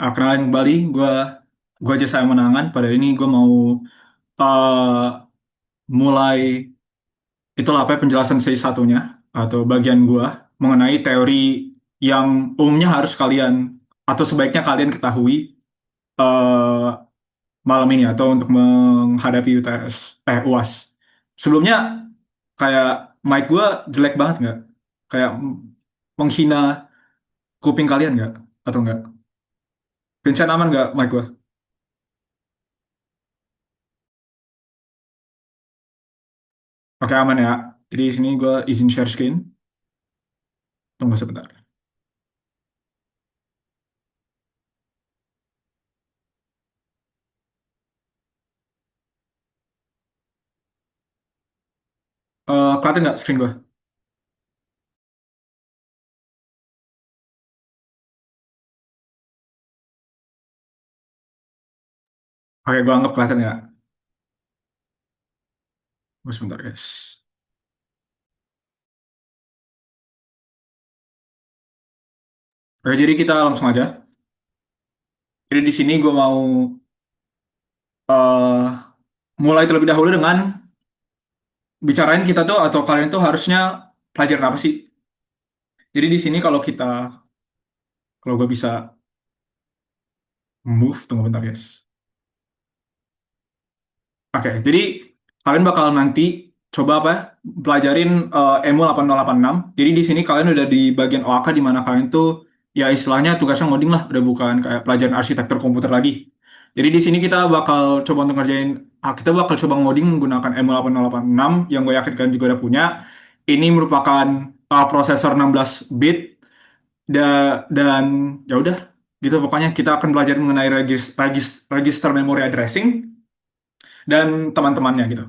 Kenalin kembali, gue aja saya menangan. Pada ini gue mau uh, mulai itulah apa ya, penjelasan sesi satunya atau bagian gue mengenai teori yang umumnya harus kalian atau sebaiknya kalian ketahui uh, malam ini atau untuk menghadapi UTS UAS. Sebelumnya kayak mic gue jelek banget nggak? Kayak menghina kuping kalian nggak? Atau nggak? Vincent aman nggak mic gue? Oke aman ya. Jadi di sini gue izin share screen. Tunggu sebentar. Kelihatan nggak screen gue? Oke, gue anggap kelihatan ya. Tunggu sebentar guys. Oke, jadi kita langsung aja. Jadi di sini gue mau eh mulai terlebih dahulu dengan bicarain kita tuh atau kalian tuh harusnya pelajaran apa sih? Jadi di sini kalau gue bisa move, tunggu bentar guys. Oke, jadi kalian bakal nanti coba apa? Pelajarin EMU 8086. Jadi di sini kalian udah di bagian OAK di mana kalian tuh ya istilahnya tugasnya ngoding lah, udah bukan kayak pelajaran arsitektur komputer lagi. Jadi di sini kita bakal coba ngoding menggunakan EMU 8086 yang gue yakin kalian juga udah punya. Ini merupakan prosesor 16 bit dan ya udah gitu pokoknya kita akan belajar mengenai register memory addressing dan teman-temannya gitu.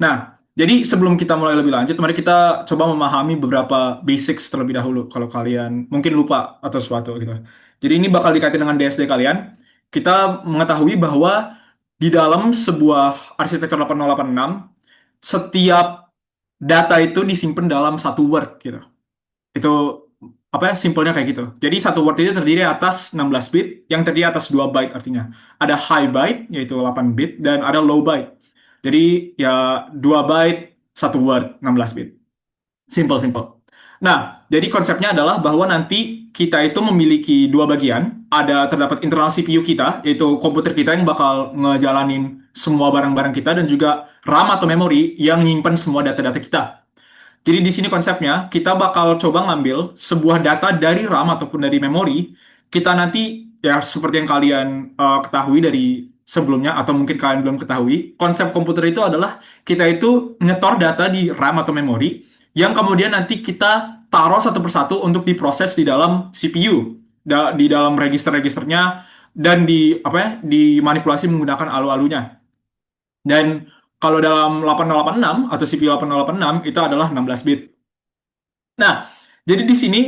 Nah, jadi sebelum kita mulai lebih lanjut, mari kita coba memahami beberapa basics terlebih dahulu kalau kalian mungkin lupa atau sesuatu gitu. Jadi ini bakal dikaitkan dengan DSD kalian. Kita mengetahui bahwa di dalam sebuah arsitektur 8086, setiap data itu disimpan dalam satu word gitu. Itu apa ya simpelnya kayak gitu. Jadi satu word itu terdiri atas 16 bit yang terdiri atas 2 byte artinya. Ada high byte yaitu 8 bit dan ada low byte. Jadi ya 2 byte satu word 16 bit. Simple simple. Nah, jadi konsepnya adalah bahwa nanti kita itu memiliki dua bagian. Ada terdapat internal CPU kita, yaitu komputer kita yang bakal ngejalanin semua barang-barang kita dan juga RAM atau memori yang nyimpen semua data-data kita. Jadi di sini konsepnya, kita bakal coba ngambil sebuah data dari RAM ataupun dari memori. Kita nanti, ya seperti yang kalian ketahui dari sebelumnya, atau mungkin kalian belum ketahui, konsep komputer itu adalah kita itu nyetor data di RAM atau memori, yang kemudian nanti kita taruh satu persatu untuk diproses di dalam CPU, di dalam register-registernya, dan apa ya, dimanipulasi menggunakan alu-alunya. Dan kalau dalam 8086 atau CPU 8086 itu adalah 16 bit. Nah, jadi di sini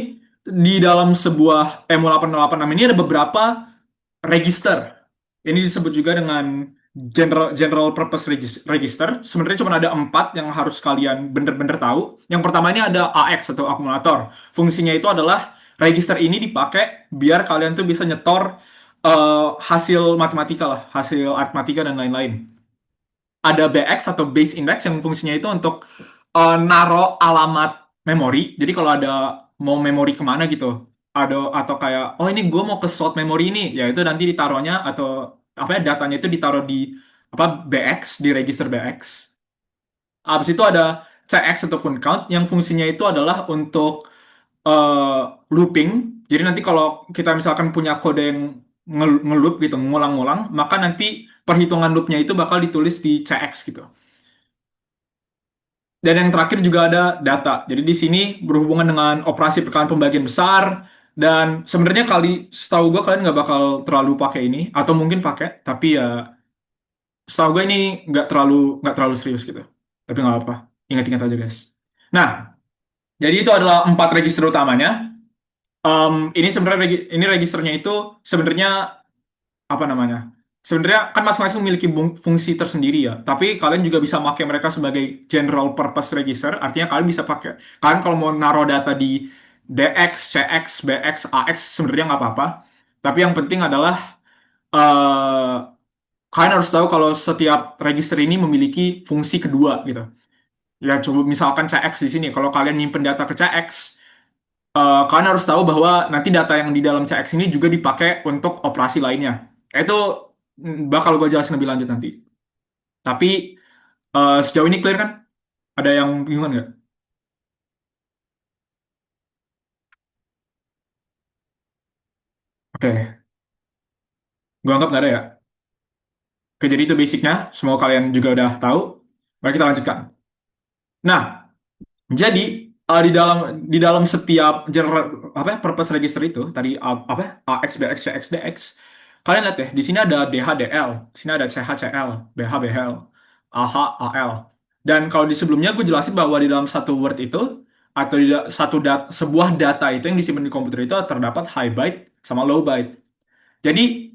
di dalam sebuah EMU 8086 ini ada beberapa register. Ini disebut juga dengan General Purpose Register. Sebenarnya cuma ada 4 yang harus kalian bener-bener tahu. Yang pertamanya ada AX atau akumulator. Fungsinya itu adalah register ini dipakai biar kalian tuh bisa nyetor hasil matematika lah, hasil aritmatika dan lain-lain. Ada BX atau base index yang fungsinya itu untuk naro alamat memori. Jadi kalau ada mau memori kemana gitu, ada atau kayak oh ini gue mau ke slot memori ini, ya itu nanti ditaruhnya atau apa ya datanya itu ditaruh di apa BX di register BX. Habis itu ada CX ataupun count yang fungsinya itu adalah untuk eh, looping. Jadi nanti kalau kita misalkan punya kode yang ngeloop gitu, ngulang-ngulang, maka nanti perhitungan loopnya itu bakal ditulis di CX gitu. Dan yang terakhir juga ada data. Jadi di sini berhubungan dengan operasi perkalian pembagian besar dan sebenarnya setahu gue kalian nggak bakal terlalu pakai ini atau mungkin pakai, tapi ya setahu gue ini nggak terlalu serius gitu. Tapi nggak apa, ingat-ingat aja guys. Nah, jadi itu adalah 4 register utamanya. Ini sebenarnya ini registernya itu sebenarnya apa namanya? Sebenarnya kan masing-masing memiliki fungsi tersendiri ya. Tapi kalian juga bisa pakai mereka sebagai general purpose register. Artinya kalian bisa pakai. Kalian kalau mau naruh data di DX, CX, BX, AX sebenarnya nggak apa-apa. Tapi yang penting adalah eh kalian harus tahu kalau setiap register ini memiliki fungsi kedua gitu. Ya coba misalkan CX di sini, kalau kalian nyimpen data ke CX, kalian harus tahu bahwa nanti data yang di dalam CX ini juga dipakai untuk operasi lainnya. Itu bakal gue jelasin lebih lanjut nanti. Tapi sejauh ini clear kan? Ada yang bingung nggak? Oke, gue anggap nggak ada ya. Oke, jadi itu basicnya. Semua kalian juga udah tahu. Mari kita lanjutkan. Nah, jadi di dalam setiap general apa ya, purpose register itu tadi apa ya, AX, BX, CX, DX. Kalian lihat deh, di sini ada DH, DL, di sini ada CH, CL, BH, BL, AH, AL. Dan kalau di sebelumnya gue jelasin bahwa di dalam satu word itu atau di sebuah data itu yang disimpan di komputer itu terdapat high byte sama low byte. Jadi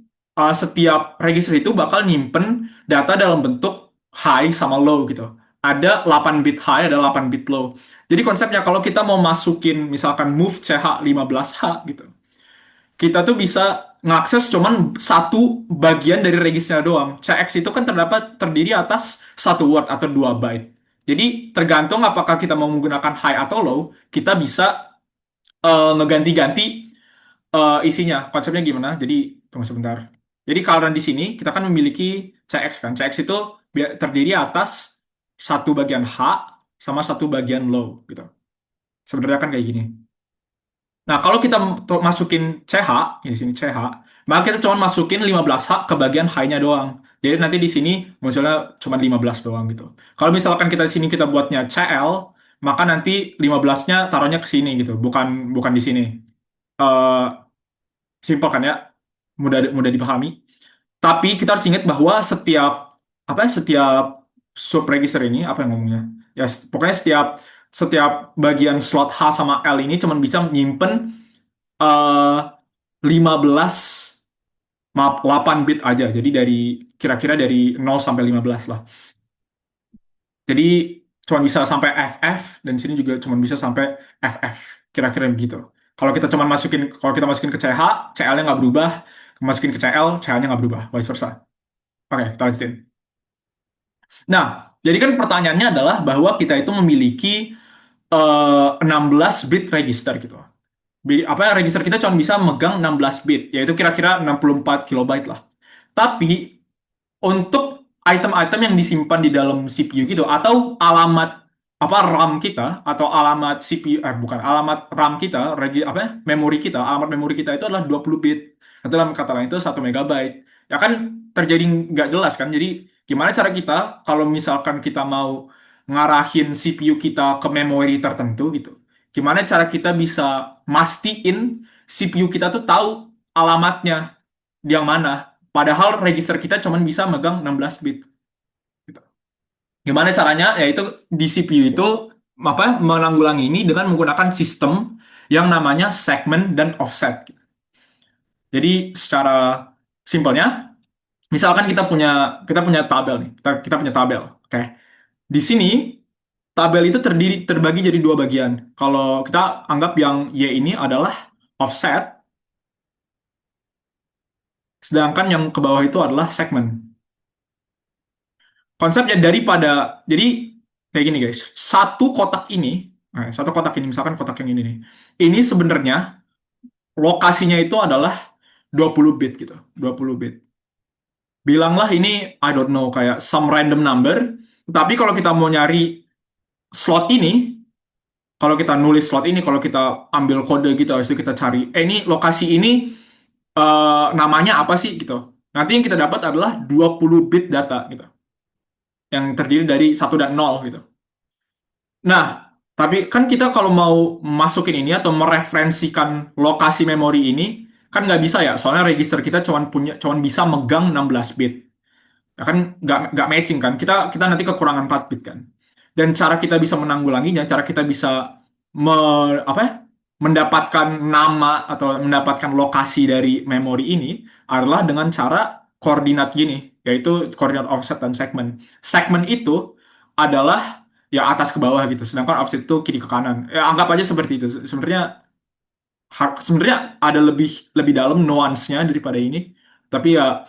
setiap register itu bakal nyimpen data dalam bentuk high sama low gitu. Ada 8 bit high, ada 8 bit low. Jadi konsepnya kalau kita mau masukin misalkan move CH15H gitu. Kita tuh bisa ngakses cuman satu bagian dari registernya doang. CX itu kan terdiri atas satu word atau dua byte. Jadi tergantung apakah kita mau menggunakan high atau low, kita bisa ngeganti-ganti isinya. Konsepnya gimana? Jadi tunggu sebentar. Jadi kalau di sini kita kan memiliki CX kan. CX itu terdiri atas satu bagian H sama satu bagian low gitu. Sebenarnya kan kayak gini. Nah, kalau kita masukin CH, di sini CH, maka kita cuma masukin 15H ke bagian high-nya doang. Jadi nanti di sini munculnya cuma 15 doang gitu. Kalau misalkan kita di sini kita buatnya CL, maka nanti 15-nya taruhnya ke sini gitu, bukan bukan di sini. Eh Simpel kan ya, mudah mudah dipahami. Tapi kita harus ingat bahwa setiap apa ya, setiap sub register ini apa yang ngomongnya? Ya pokoknya setiap setiap bagian slot H sama L ini cuma bisa menyimpan 15, maaf 8 bit aja. Jadi dari kira-kira dari 0 sampai 15 lah. Jadi cuma bisa sampai FF dan sini juga cuma bisa sampai FF. Kira-kira begitu. Kalau kita masukin ke CH, CL-nya nggak berubah. Masukin ke CL, CH-nya nggak berubah. Vice versa. Oke, kita lanjutin. Nah, jadi kan pertanyaannya adalah bahwa kita itu memiliki 16 bit register gitu. Apa ya, register kita cuma bisa megang 16 bit, yaitu kira-kira 64 kilobyte lah. Tapi untuk item-item yang disimpan di dalam CPU gitu atau alamat apa RAM kita atau alamat CPU bukan alamat RAM kita apa ya, memori kita alamat memori kita itu adalah 20 bit atau dalam kata lain itu 1 megabyte ya kan terjadi nggak jelas kan jadi gimana cara kita kalau misalkan kita mau ngarahin CPU kita ke memori tertentu gitu gimana cara kita bisa mastiin CPU kita tuh tahu alamatnya yang mana. Padahal register kita cuma bisa megang 16 bit. Gitu. Gimana caranya? Yaitu di CPU itu apa menanggulangi ini dengan menggunakan sistem yang namanya segment dan offset. Jadi secara simpelnya, misalkan kita punya tabel nih, kita punya tabel, oke? Di sini tabel itu terbagi jadi dua bagian. Kalau kita anggap yang Y ini adalah offset, sedangkan yang ke bawah itu adalah segmen. Konsepnya jadi kayak gini guys, satu kotak ini misalkan kotak yang ini nih, ini sebenarnya lokasinya itu adalah 20 bit gitu, 20 bit. Bilanglah ini I don't know kayak some random number, tapi kalau kita mau nyari slot ini, kalau kita nulis slot ini, kalau kita ambil kode gitu, habis itu kita cari, ini lokasi ini namanya apa sih gitu. Nanti yang kita dapat adalah 20 bit data gitu, yang terdiri dari satu dan nol gitu. Nah, tapi kan kita kalau mau masukin ini atau mereferensikan lokasi memori ini, kan nggak bisa ya, soalnya register kita cuman bisa megang 16 bit. Ya kan nggak matching kan, kita kita nanti kekurangan 4 bit kan. Dan cara kita bisa menanggulanginya, cara kita bisa me, apa ya, mendapatkan nama atau mendapatkan lokasi dari memori ini adalah dengan cara koordinat gini, yaitu koordinat offset dan segmen. Segmen itu adalah ya atas ke bawah gitu, sedangkan offset itu kiri ke kanan. Ya anggap aja seperti itu. Sebenarnya sebenarnya ada lebih lebih dalam nuansnya daripada ini. Tapi ya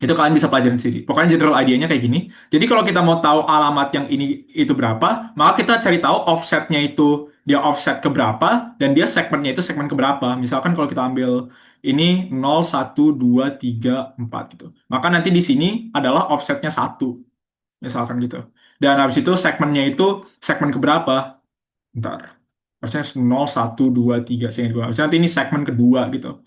itu kalian bisa pelajarin sendiri. Pokoknya general idea-nya kayak gini. Jadi kalau kita mau tahu alamat yang ini itu berapa, maka kita cari tahu offsetnya itu dia offset ke berapa dan dia segmennya itu segmen ke berapa. Misalkan kalau kita ambil ini 0, 1, 2, 3, 4 gitu. Maka nanti di sini adalah offsetnya 1, misalkan gitu. Dan habis itu segmennya itu segmen ke berapa? Bentar. Harusnya 0, 1, 2, 3, seingat gue. Harusnya nanti ini segmen kedua gitu.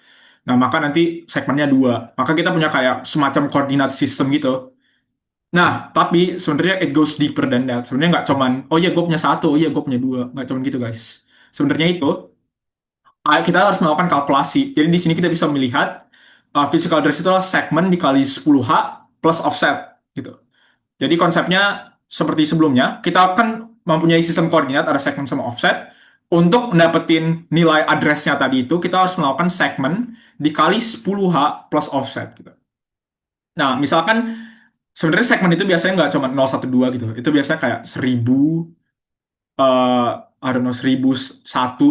Nah, maka nanti segmennya dua. Maka kita punya kayak semacam koordinat sistem gitu. Nah, tapi sebenarnya it goes deeper than that. Sebenarnya nggak cuman, oh iya gue punya satu, oh iya gue punya dua. Nggak cuman gitu, guys. Sebenarnya itu, kita harus melakukan kalkulasi. Jadi di sini kita bisa melihat, physical address itu adalah segmen dikali 10H plus offset. Gitu. Jadi konsepnya seperti sebelumnya, kita akan mempunyai sistem koordinat, ada segmen sama offset. Untuk mendapatkan nilai addressnya tadi itu, kita harus melakukan segmen dikali 10H plus offset. Gitu. Nah, misalkan sebenarnya segmen itu biasanya nggak cuma 012 gitu. Itu biasanya kayak 1000, I don't know, 1001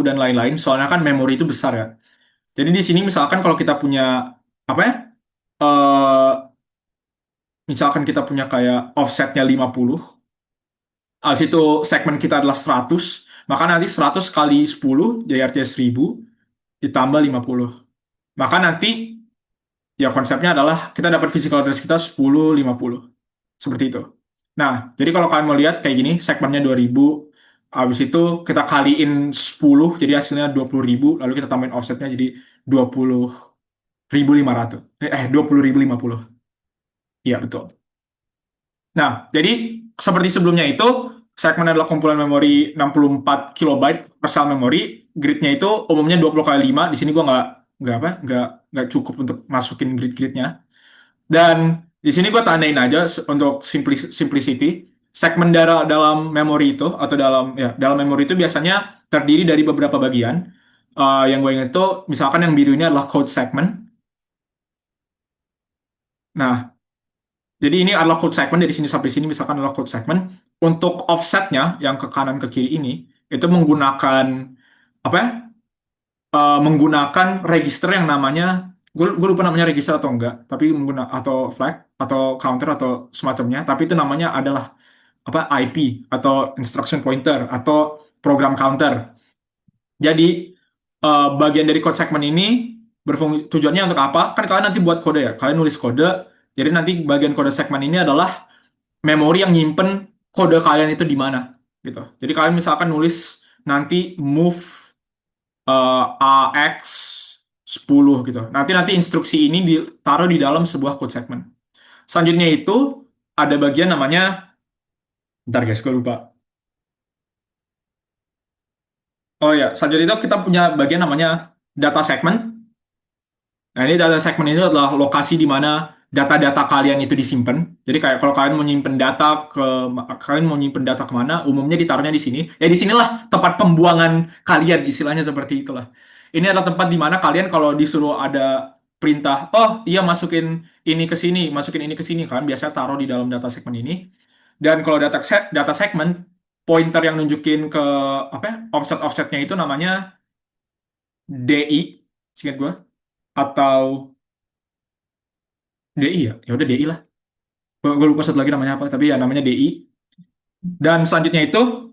dan lain-lain. Soalnya kan memori itu besar ya. Jadi di sini misalkan kalau kita punya, apa ya, eh misalkan kita punya kayak offsetnya 50, habis itu segmen kita adalah 100, maka nanti 100 kali 10, jadi artinya 1000, ditambah 50. Maka nanti, ya konsepnya adalah kita dapat physical address kita 10, 50. Seperti itu. Nah, jadi kalau kalian mau lihat kayak gini, segmennya 2000, habis itu kita kaliin 10, jadi hasilnya 20.000, lalu kita tambahin offsetnya jadi 20.500. 20.050. Iya, betul. Nah, jadi seperti sebelumnya itu, segmen adalah kumpulan memori 64 kilobyte per sel memori. Gridnya itu umumnya 20 kali 5. Di sini gua nggak cukup untuk masukin grid-gridnya. Dan di sini gue tandain aja untuk simplicity. Segmen dalam memori itu atau dalam memori itu biasanya terdiri dari beberapa bagian. Yang gue ingat itu misalkan yang biru ini adalah code segment. Nah, jadi ini adalah code segment dari sini sampai sini misalkan adalah code segment. Untuk offsetnya yang ke kanan ke kiri ini itu menggunakan apa ya? Menggunakan register yang namanya, gue lupa namanya register atau enggak, tapi menggunakan atau flag atau counter atau semacamnya, tapi itu namanya adalah apa, IP atau instruction pointer atau program counter. Jadi bagian dari code segment ini berfungsi, tujuannya untuk apa? Kan kalian nanti buat kode ya, kalian nulis kode. Jadi nanti bagian kode segment ini adalah memori yang nyimpen kode kalian itu di mana gitu. Jadi kalian misalkan nulis nanti move AX 10 gitu. Nanti nanti instruksi ini ditaruh di dalam sebuah code segment. Selanjutnya itu ada bagian namanya, bentar guys, gue lupa. Oh ya, selanjutnya itu kita punya bagian namanya data segment. Nah, ini data segment itu adalah lokasi di mana data-data kalian itu disimpan. Jadi kayak kalau kalian mau nyimpen data kalian mau nyimpen data kemana, umumnya ditaruhnya di sini. Ya di sinilah tempat pembuangan kalian, istilahnya seperti itulah. Ini adalah tempat di mana kalian kalau disuruh ada perintah, oh iya masukin ini ke sini, masukin ini ke sini, kan biasanya taruh di dalam data segment ini. Dan kalau data segment, pointer yang nunjukin ke apa ya, offsetnya itu namanya DI, singkat gue, atau DI ya, ya udah DI lah. Gue lupa satu lagi namanya apa, tapi ya namanya DI. Dan selanjutnya itu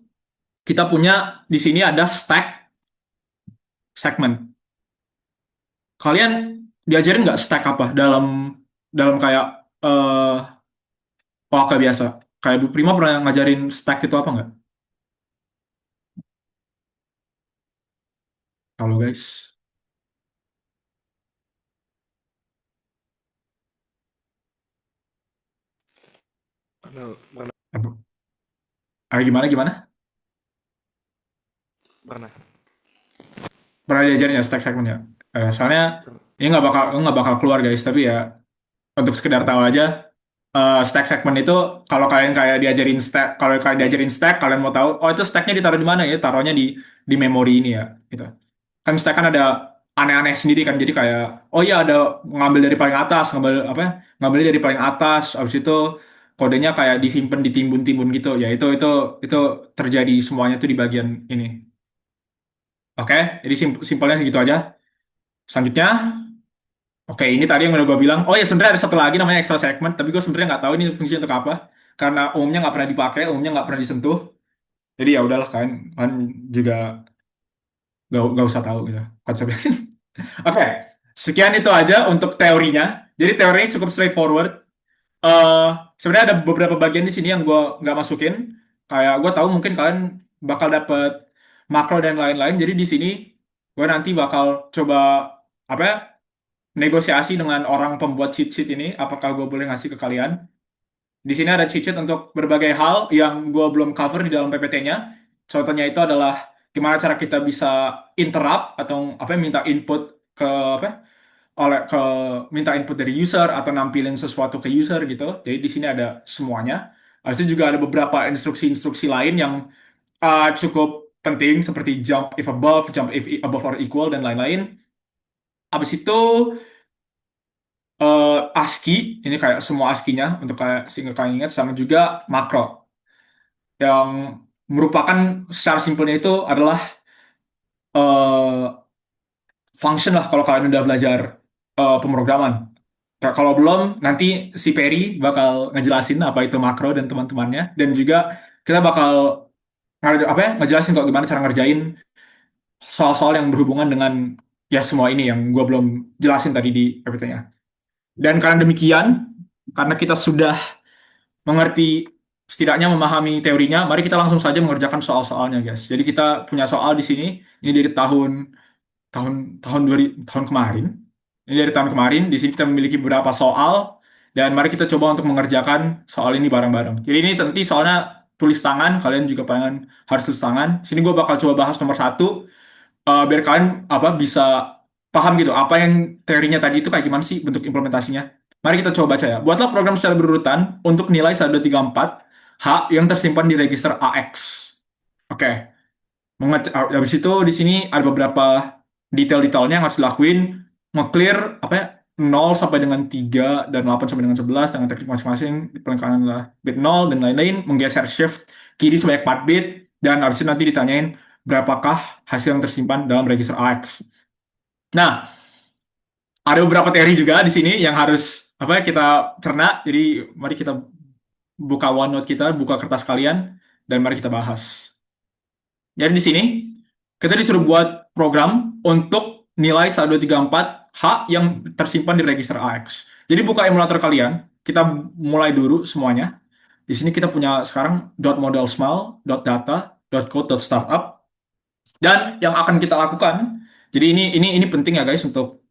kita punya di sini ada stack segment. Kalian diajarin nggak stack apa dalam dalam kayak eh OAK biasa? Kayak Bu Prima pernah ngajarin stack itu apa nggak? Halo guys. Mana mana Gimana gimana? mana? Pernah diajarin ya stack segment ya? Soalnya ini nggak bakal keluar guys, tapi ya untuk sekedar tahu aja, stack segment itu kalau kalian kayak diajarin stack, kalau kalian diajarin stack, kalian mau tahu, oh itu stacknya ditaruh di mana ya? Taruhnya di memori ini ya, gitu. Kan stack kan ada aneh-aneh sendiri kan, jadi kayak, oh iya ada ngambil dari paling atas, ngambil apa? Ya, ngambil dari paling atas, habis itu kodenya kayak disimpan ditimbun-timbun gitu. Ya itu terjadi semuanya tuh di bagian ini. Oke, jadi simpelnya segitu aja. Selanjutnya, oke, ini tadi yang udah gue bilang. Oh ya, sebenarnya ada satu lagi namanya extra segment, tapi gue sebenarnya nggak tahu ini fungsinya untuk apa. Karena umumnya nggak pernah dipakai, umumnya nggak pernah disentuh. Jadi ya udahlah kan juga nggak usah tahu gitu konsepnya. Oke, sekian itu aja untuk teorinya. Jadi teorinya cukup straightforward. eh Sebenarnya ada beberapa bagian di sini yang gue nggak masukin. Kayak gue tahu mungkin kalian bakal dapet makro dan lain-lain. Jadi di sini gue nanti bakal coba apa ya negosiasi dengan orang pembuat cheat sheet ini. Apakah gue boleh ngasih ke kalian? Di sini ada cheat sheet untuk berbagai hal yang gue belum cover di dalam PPT-nya. Contohnya itu adalah gimana cara kita bisa interrupt atau apa ya, minta input ke apa ya, oleh ke minta input dari user atau nampilin sesuatu ke user gitu. Jadi di sini ada semuanya. Habis itu juga ada beberapa instruksi-instruksi lain yang cukup penting seperti jump if above or equal dan lain-lain. Habis itu ASCII, ini kayak semua ASCII-nya untuk kayak sehingga kalian ingat sama juga makro yang merupakan secara simpelnya itu adalah eh, function lah kalau kalian udah belajar pemrograman. Kalau belum, nanti si Perry bakal ngejelasin apa itu makro dan teman-temannya, dan juga kita bakal apa ya ngejelasin kok gimana cara ngerjain soal-soal yang berhubungan dengan ya semua ini yang gue belum jelasin tadi di PPT-nya. Dan karena demikian, karena kita sudah mengerti setidaknya memahami teorinya, mari kita langsung saja mengerjakan soal-soalnya, guys. Jadi kita punya soal di sini, ini dari tahun tahun kemarin. Ini dari tahun kemarin. Di sini kita memiliki beberapa soal dan mari kita coba untuk mengerjakan soal ini bareng-bareng. Jadi ini nanti soalnya tulis tangan, kalian juga pengen harus tulis tangan. Sini gue bakal coba bahas nomor satu, biar kalian apa bisa paham gitu apa yang teorinya tadi itu kayak gimana sih bentuk implementasinya. Mari kita coba baca ya. Buatlah program secara berurutan untuk nilai 1, 2, 3, 4 H yang tersimpan di register AX. Oke. Habis itu di sini ada beberapa detail-detailnya yang harus dilakuin. Nge-clear apa ya 0 sampai dengan 3 dan 8 sampai dengan 11 dengan teknik masing-masing. Paling kanan adalah bit 0 dan lain-lain. Menggeser shift kiri sebanyak 4 bit. Dan habis itu nanti ditanyain berapakah hasil yang tersimpan dalam register AX. Nah, ada beberapa teori juga di sini yang harus apa ya kita cerna. Jadi mari kita buka OneNote kita, buka kertas kalian, dan mari kita bahas. Jadi di sini kita disuruh buat program untuk nilai 1, 2, 3, 4 H yang tersimpan di register AX. Jadi buka emulator kalian, kita mulai dulu semuanya. Di sini kita punya sekarang .model small, .data, .code, .startup, dan yang akan kita lakukan. Jadi ini penting ya guys untuk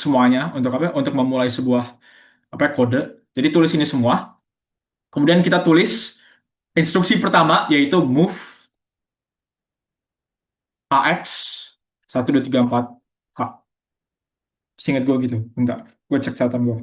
semuanya, untuk apa? Untuk memulai sebuah apa ya, kode. Jadi tulis ini semua. Kemudian kita tulis instruksi pertama yaitu move AX 1, 2, 3, 4 H. Seingat gue gitu. Bentar, gue cek catatan gue.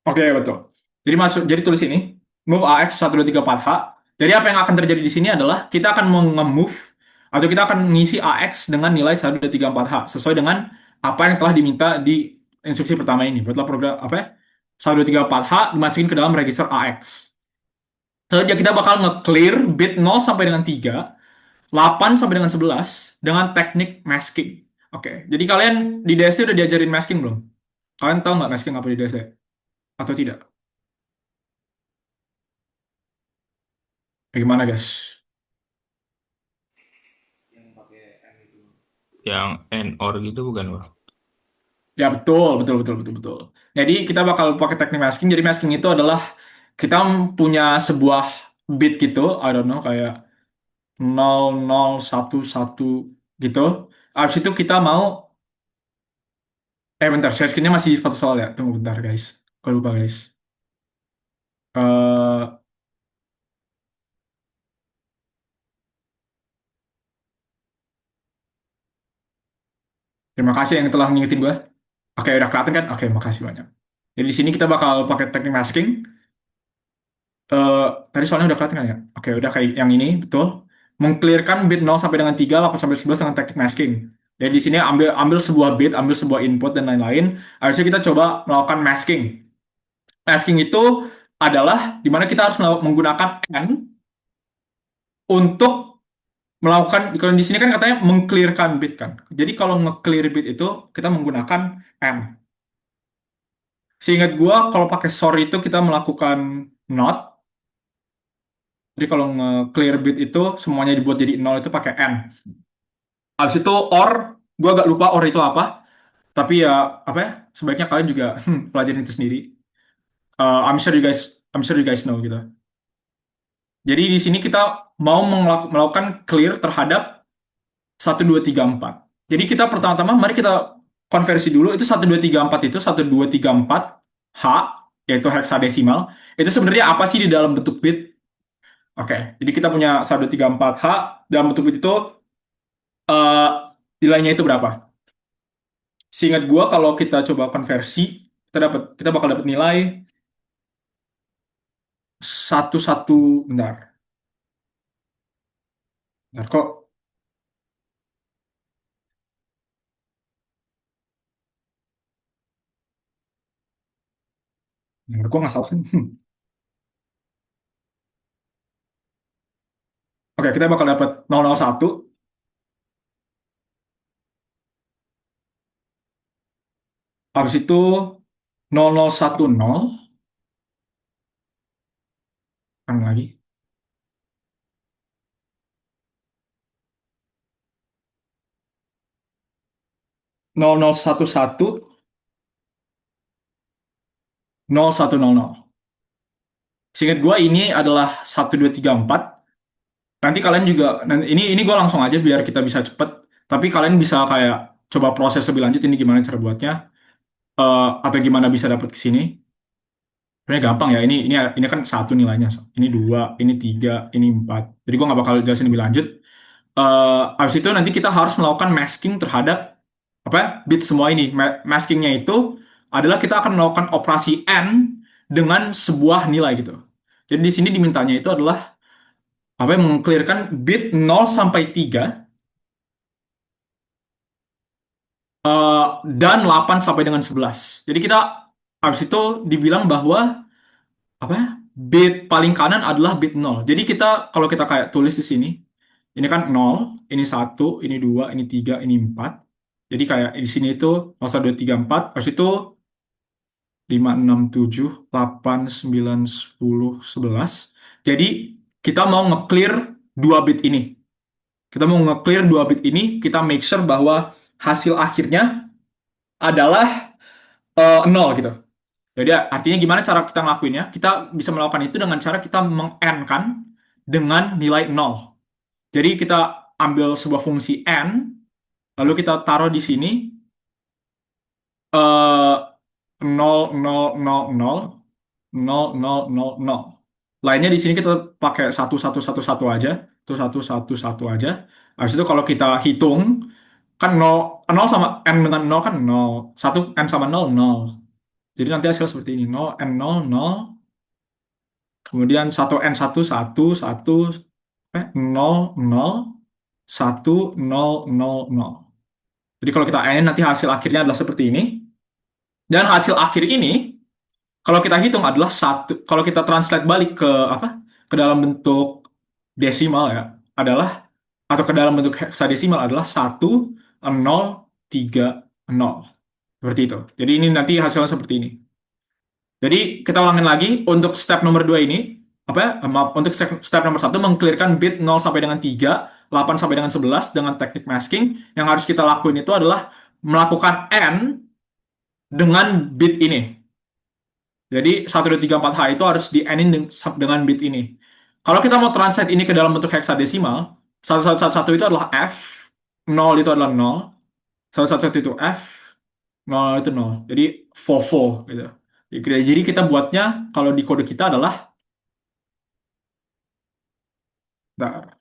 Oke, betul. Jadi jadi tulis ini, move AX 1, 2, 3, 4 H. Jadi apa yang akan terjadi di sini adalah kita akan move atau kita akan mengisi AX dengan nilai 1, 2, 3, 4 H sesuai dengan apa yang telah diminta di instruksi pertama ini. Buatlah program apa ya? 1, 2, 3, 4 H dimasukin ke dalam register AX. Selanjutnya kita bakal nge-clear bit 0 sampai dengan 3, 8 sampai dengan 11 dengan teknik masking. Oke, jadi kalian di DSD udah diajarin masking belum? Kalian tahu nggak masking apa di DSD? Atau tidak? Bagaimana guys? Yang and or gitu bukan, Bang? Ya betul, betul, betul, betul, betul. Jadi kita bakal pakai teknik masking. Jadi masking itu adalah kita punya sebuah bit gitu, I don't know, kayak 0011 gitu. Habis itu kita mau, bentar, share screen-nya masih satu soal ya. Tunggu bentar guys. Gue lupa guys. eh Terima kasih yang telah ngingetin gue. Oke, udah kelihatan kan? Oke, makasih banyak. Jadi di sini kita bakal pakai teknik masking. Eh, Tadi soalnya udah kelihatan kan ya? Oke, udah kayak yang ini, betul. Mengclearkan bit 0 sampai dengan 3, 8 sampai 11 dengan teknik masking. Jadi di sini ambil ambil sebuah bit, ambil sebuah input dan lain-lain. Harusnya kita coba melakukan masking. Masking itu adalah dimana kita harus menggunakan n untuk melakukan, kalau di sini kan katanya mengclearkan bit kan. Jadi kalau nge-clear bit itu kita menggunakan n. Seingat gua kalau pakai SOR itu kita melakukan not. Jadi kalau nge-clear bit itu semuanya dibuat jadi nol itu pakai n. Habis itu or, gua agak lupa or itu apa. Tapi ya apa ya? Sebaiknya kalian juga pelajarin itu sendiri. I'm sure you guys know gitu. Jadi di sini kita mau melakukan clear terhadap 1, 2, 3, 4. Jadi kita pertama-tama mari kita konversi dulu itu 1, 2, 3, 4 itu 1, 2, 3, 4 H yaitu heksadesimal. Itu sebenarnya apa sih di dalam bentuk bit? Oke, jadi kita punya 1, 2, 3, 4 H dalam bentuk bit itu eh nilainya itu berapa? Seingat gua kalau kita coba konversi kita bakal dapat nilai satu satu bentar. Bentar kok. Bentar, gua nggak salah kan? Oke, kita bakal dapat 001. Habis itu 0010 kan lagi 0011 0100. Seingat gue ini adalah 1, 2, 3, 4. Nanti kalian juga ini gue langsung aja biar kita bisa cepet. Tapi kalian bisa kayak coba proses lebih lanjut ini gimana cara buatnya. Atau gimana bisa dapat ke sini. Sebenarnya gampang ya. Ini kan satu nilainya. Ini dua, ini tiga, ini empat. Jadi gue nggak bakal jelasin lebih lanjut. Habis itu nanti kita harus melakukan masking terhadap apa ya, bit semua ini. Maskingnya itu adalah kita akan melakukan operasi n dengan sebuah nilai gitu. Jadi di sini dimintanya itu adalah apa yang mengclearkan bit 0 sampai 3 dan 8 sampai dengan 11. Jadi kita habis itu dibilang bahwa apa ya, bit paling kanan adalah bit 0. Jadi kita kalau kita kayak tulis di sini, ini kan 0, ini satu, ini 2, ini 3, ini 4. Jadi kayak di sini itu 0, 1, 2, 3, 4. Habis itu 5, 6, 7, 8, 9, 10, 11. Jadi kita mau nge-clear 2 bit ini. Kita mau nge-clear 2 bit ini, kita make sure bahwa hasil akhirnya adalah 0 gitu. Jadi artinya gimana cara kita ngelakuinnya? Kita bisa melakukan itu dengan cara kita meng-n kan dengan nilai 0. Jadi kita ambil sebuah fungsi n, lalu kita taruh di sini eh 0, 0, 0, 0, 0, 0, 0, 0. Lainnya di sini kita pakai 1, 1, 1, 1 aja. Itu 1, 1, 1 aja. Habis itu kalau kita hitung, kan 0, 0 sama n dengan 0 kan 0. 1 n sama 0, 0. Jadi nanti hasil seperti ini. 0, n 0, 0. Kemudian 1 n 1, 1, 1, 0, 0, 1, 0, 0, 0. Jadi kalau kita n nanti hasil akhirnya adalah seperti ini. Dan hasil akhir ini kalau kita hitung adalah satu. Kalau kita translate balik ke apa? Ke dalam bentuk desimal ya, adalah atau ke dalam bentuk heksadesimal adalah 1, 0, 3, 0. Seperti itu. Jadi ini nanti hasilnya seperti ini. Jadi kita ulangin lagi untuk step nomor 2 ini apa ya? Maaf, untuk step nomor 1 mengclearkan bit 0 sampai dengan 3, 8 sampai dengan 11 dengan teknik masking. Yang harus kita lakuin itu adalah melakukan n dengan bit ini. Jadi 1, 2, 3, 4 H itu harus di n dengan bit ini. Kalau kita mau translate ini ke dalam bentuk heksadesimal, 1, 1, 1, 1 itu adalah F, 0 itu adalah 0, 1, 1, 1 itu F, 0 itu 0. Jadi FOFO gitu. Jadi kita buatnya kalau di kode kita adalah bentar,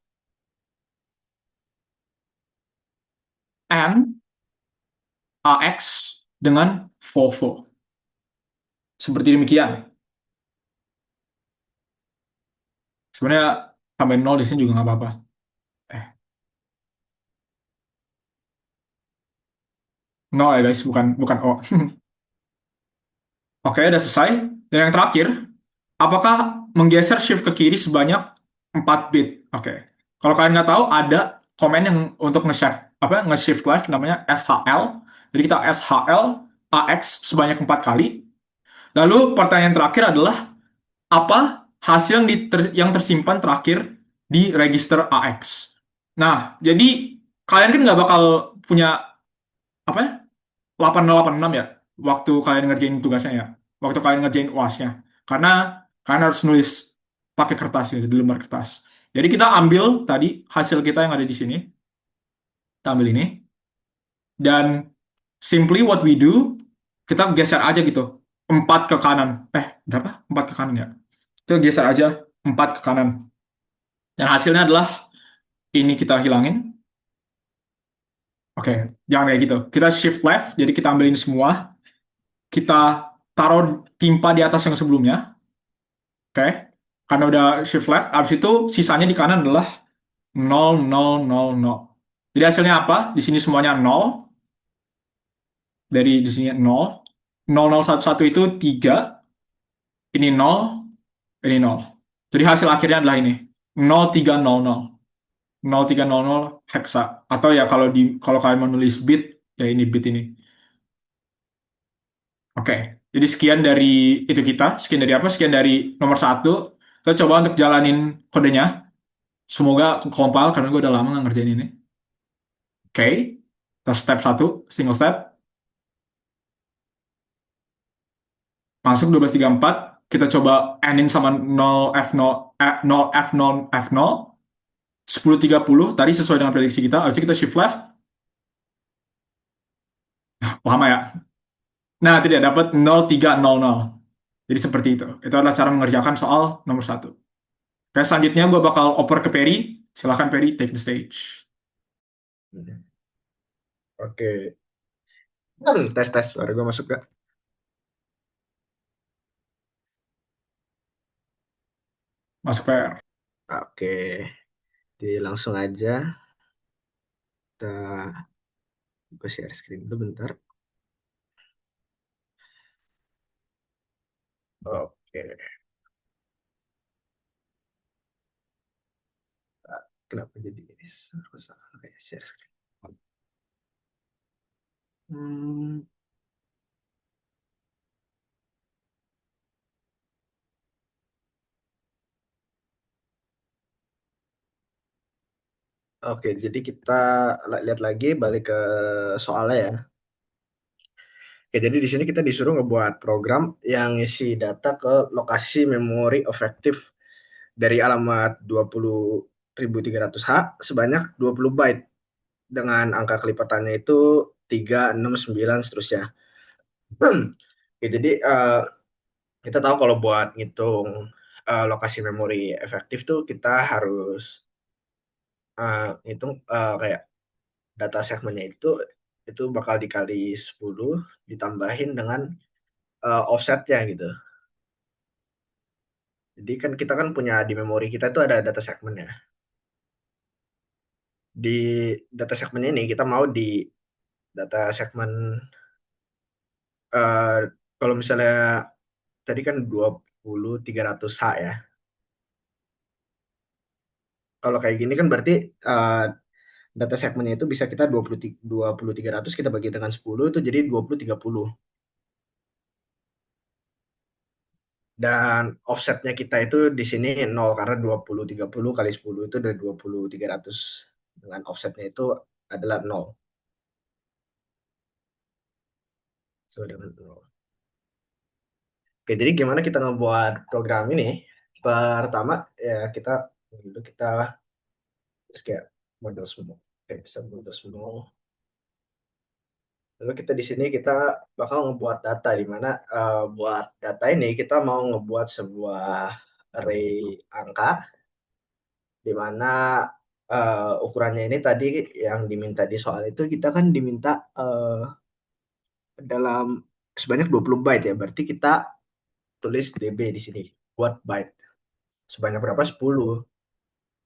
N AX dengan FOFO. Seperti demikian. Sebenarnya tambahin 0 di sini juga nggak apa-apa. Eh, 0 ya guys, bukan bukan O. Oke, udah selesai. Dan yang terakhir, apakah menggeser shift ke kiri sebanyak 4 bit? Oke. Kalau kalian nggak tahu, ada komen yang untuk nge-shift left namanya SHL. Jadi kita SHL AX sebanyak 4 kali. Lalu pertanyaan terakhir adalah apa hasil yang tersimpan terakhir di register AX. Nah, jadi kalian kan nggak bakal punya apa ya, 8086 ya waktu kalian ngerjain tugasnya ya, waktu kalian ngerjain UASnya. Karena kalian harus nulis pakai kertas gitu, di lembar kertas. Jadi kita ambil tadi hasil kita yang ada di sini, kita ambil ini, dan simply what we do, kita geser aja gitu, 4 ke kanan. Berapa? 4 ke kanan ya? Kita geser aja 4 ke kanan. Dan hasilnya adalah ini kita hilangin. Oke, jangan kayak gitu. Kita shift left, jadi kita ambilin semua. Kita taruh timpa di atas yang sebelumnya. Oke, karena udah shift left, abis itu sisanya di kanan adalah 0, 0, 0, 0. Jadi hasilnya apa? Di sini semuanya 0. Dari di sini 0. 0, 0, 1, 1 itu 3. Ini 0, ini 0. Jadi hasil akhirnya adalah ini. 0, 3, 0, 0. 0, 3, 0, 0 hexa. Atau ya kalau kalian mau nulis bit, ya ini bit ini. Oke, jadi sekian dari itu kita. Sekian dari apa? Sekian dari nomor satu. Kita coba untuk jalanin kodenya. Semoga compile karena gue udah lama nggak ngerjain ini. Oke, kita step satu, single step. Masuk 1234. Kita coba ending sama 0 F0, 0 F0, F0. 1030 tadi sesuai dengan prediksi kita. Harusnya kita shift left. Lama ya. Nah, tidak dapat 0300. Jadi seperti itu. Itu adalah cara mengerjakan soal nomor satu. Oke, selanjutnya gue bakal oper ke Perry. Silahkan Perry, take the stage. Oke. Tes suara gue masuk gak? Masuk PR. Oke. Jadi langsung aja kita gue share screen dulu bentar. Oke. Kenapa jadi ini? Oke, share screen. Hmm, Oke, jadi kita lihat lagi balik ke soalnya ya. Oke, jadi di sini kita disuruh ngebuat program yang isi data ke lokasi memori efektif dari alamat 20.300H sebanyak 20 byte dengan angka kelipatannya itu 3, 6, 9 seterusnya. Oke, jadi kita tahu kalau buat ngitung lokasi memori efektif tuh kita harus ngitung kayak data segmennya itu bakal dikali 10 ditambahin dengan offsetnya gitu. Jadi kan kita kan punya di memori kita itu ada data segmen ya. Di data segmen ini kita mau di data segmen eh, kalau misalnya tadi kan 20.300H ya. Kalau kayak gini kan berarti data segmennya itu bisa kita 20.300 kita bagi dengan 10 itu jadi 20.30. Dan offsetnya kita itu di sini 0 karena 20.30 kali 10 itu udah 20.300. Dengan offsetnya itu adalah 0. So, dengan 0. Oke, jadi gimana kita ngebuat program ini? Pertama ya kita terus kayak model semua. Kayak bisa model semua. Lalu kita di sini kita bakal ngebuat data di mana buat data ini kita mau ngebuat sebuah array angka di mana ukurannya ini tadi yang diminta di soal itu kita kan diminta dalam sebanyak 20 byte ya. Berarti kita tulis DB di sini buat byte. sebanyak berapa? 10.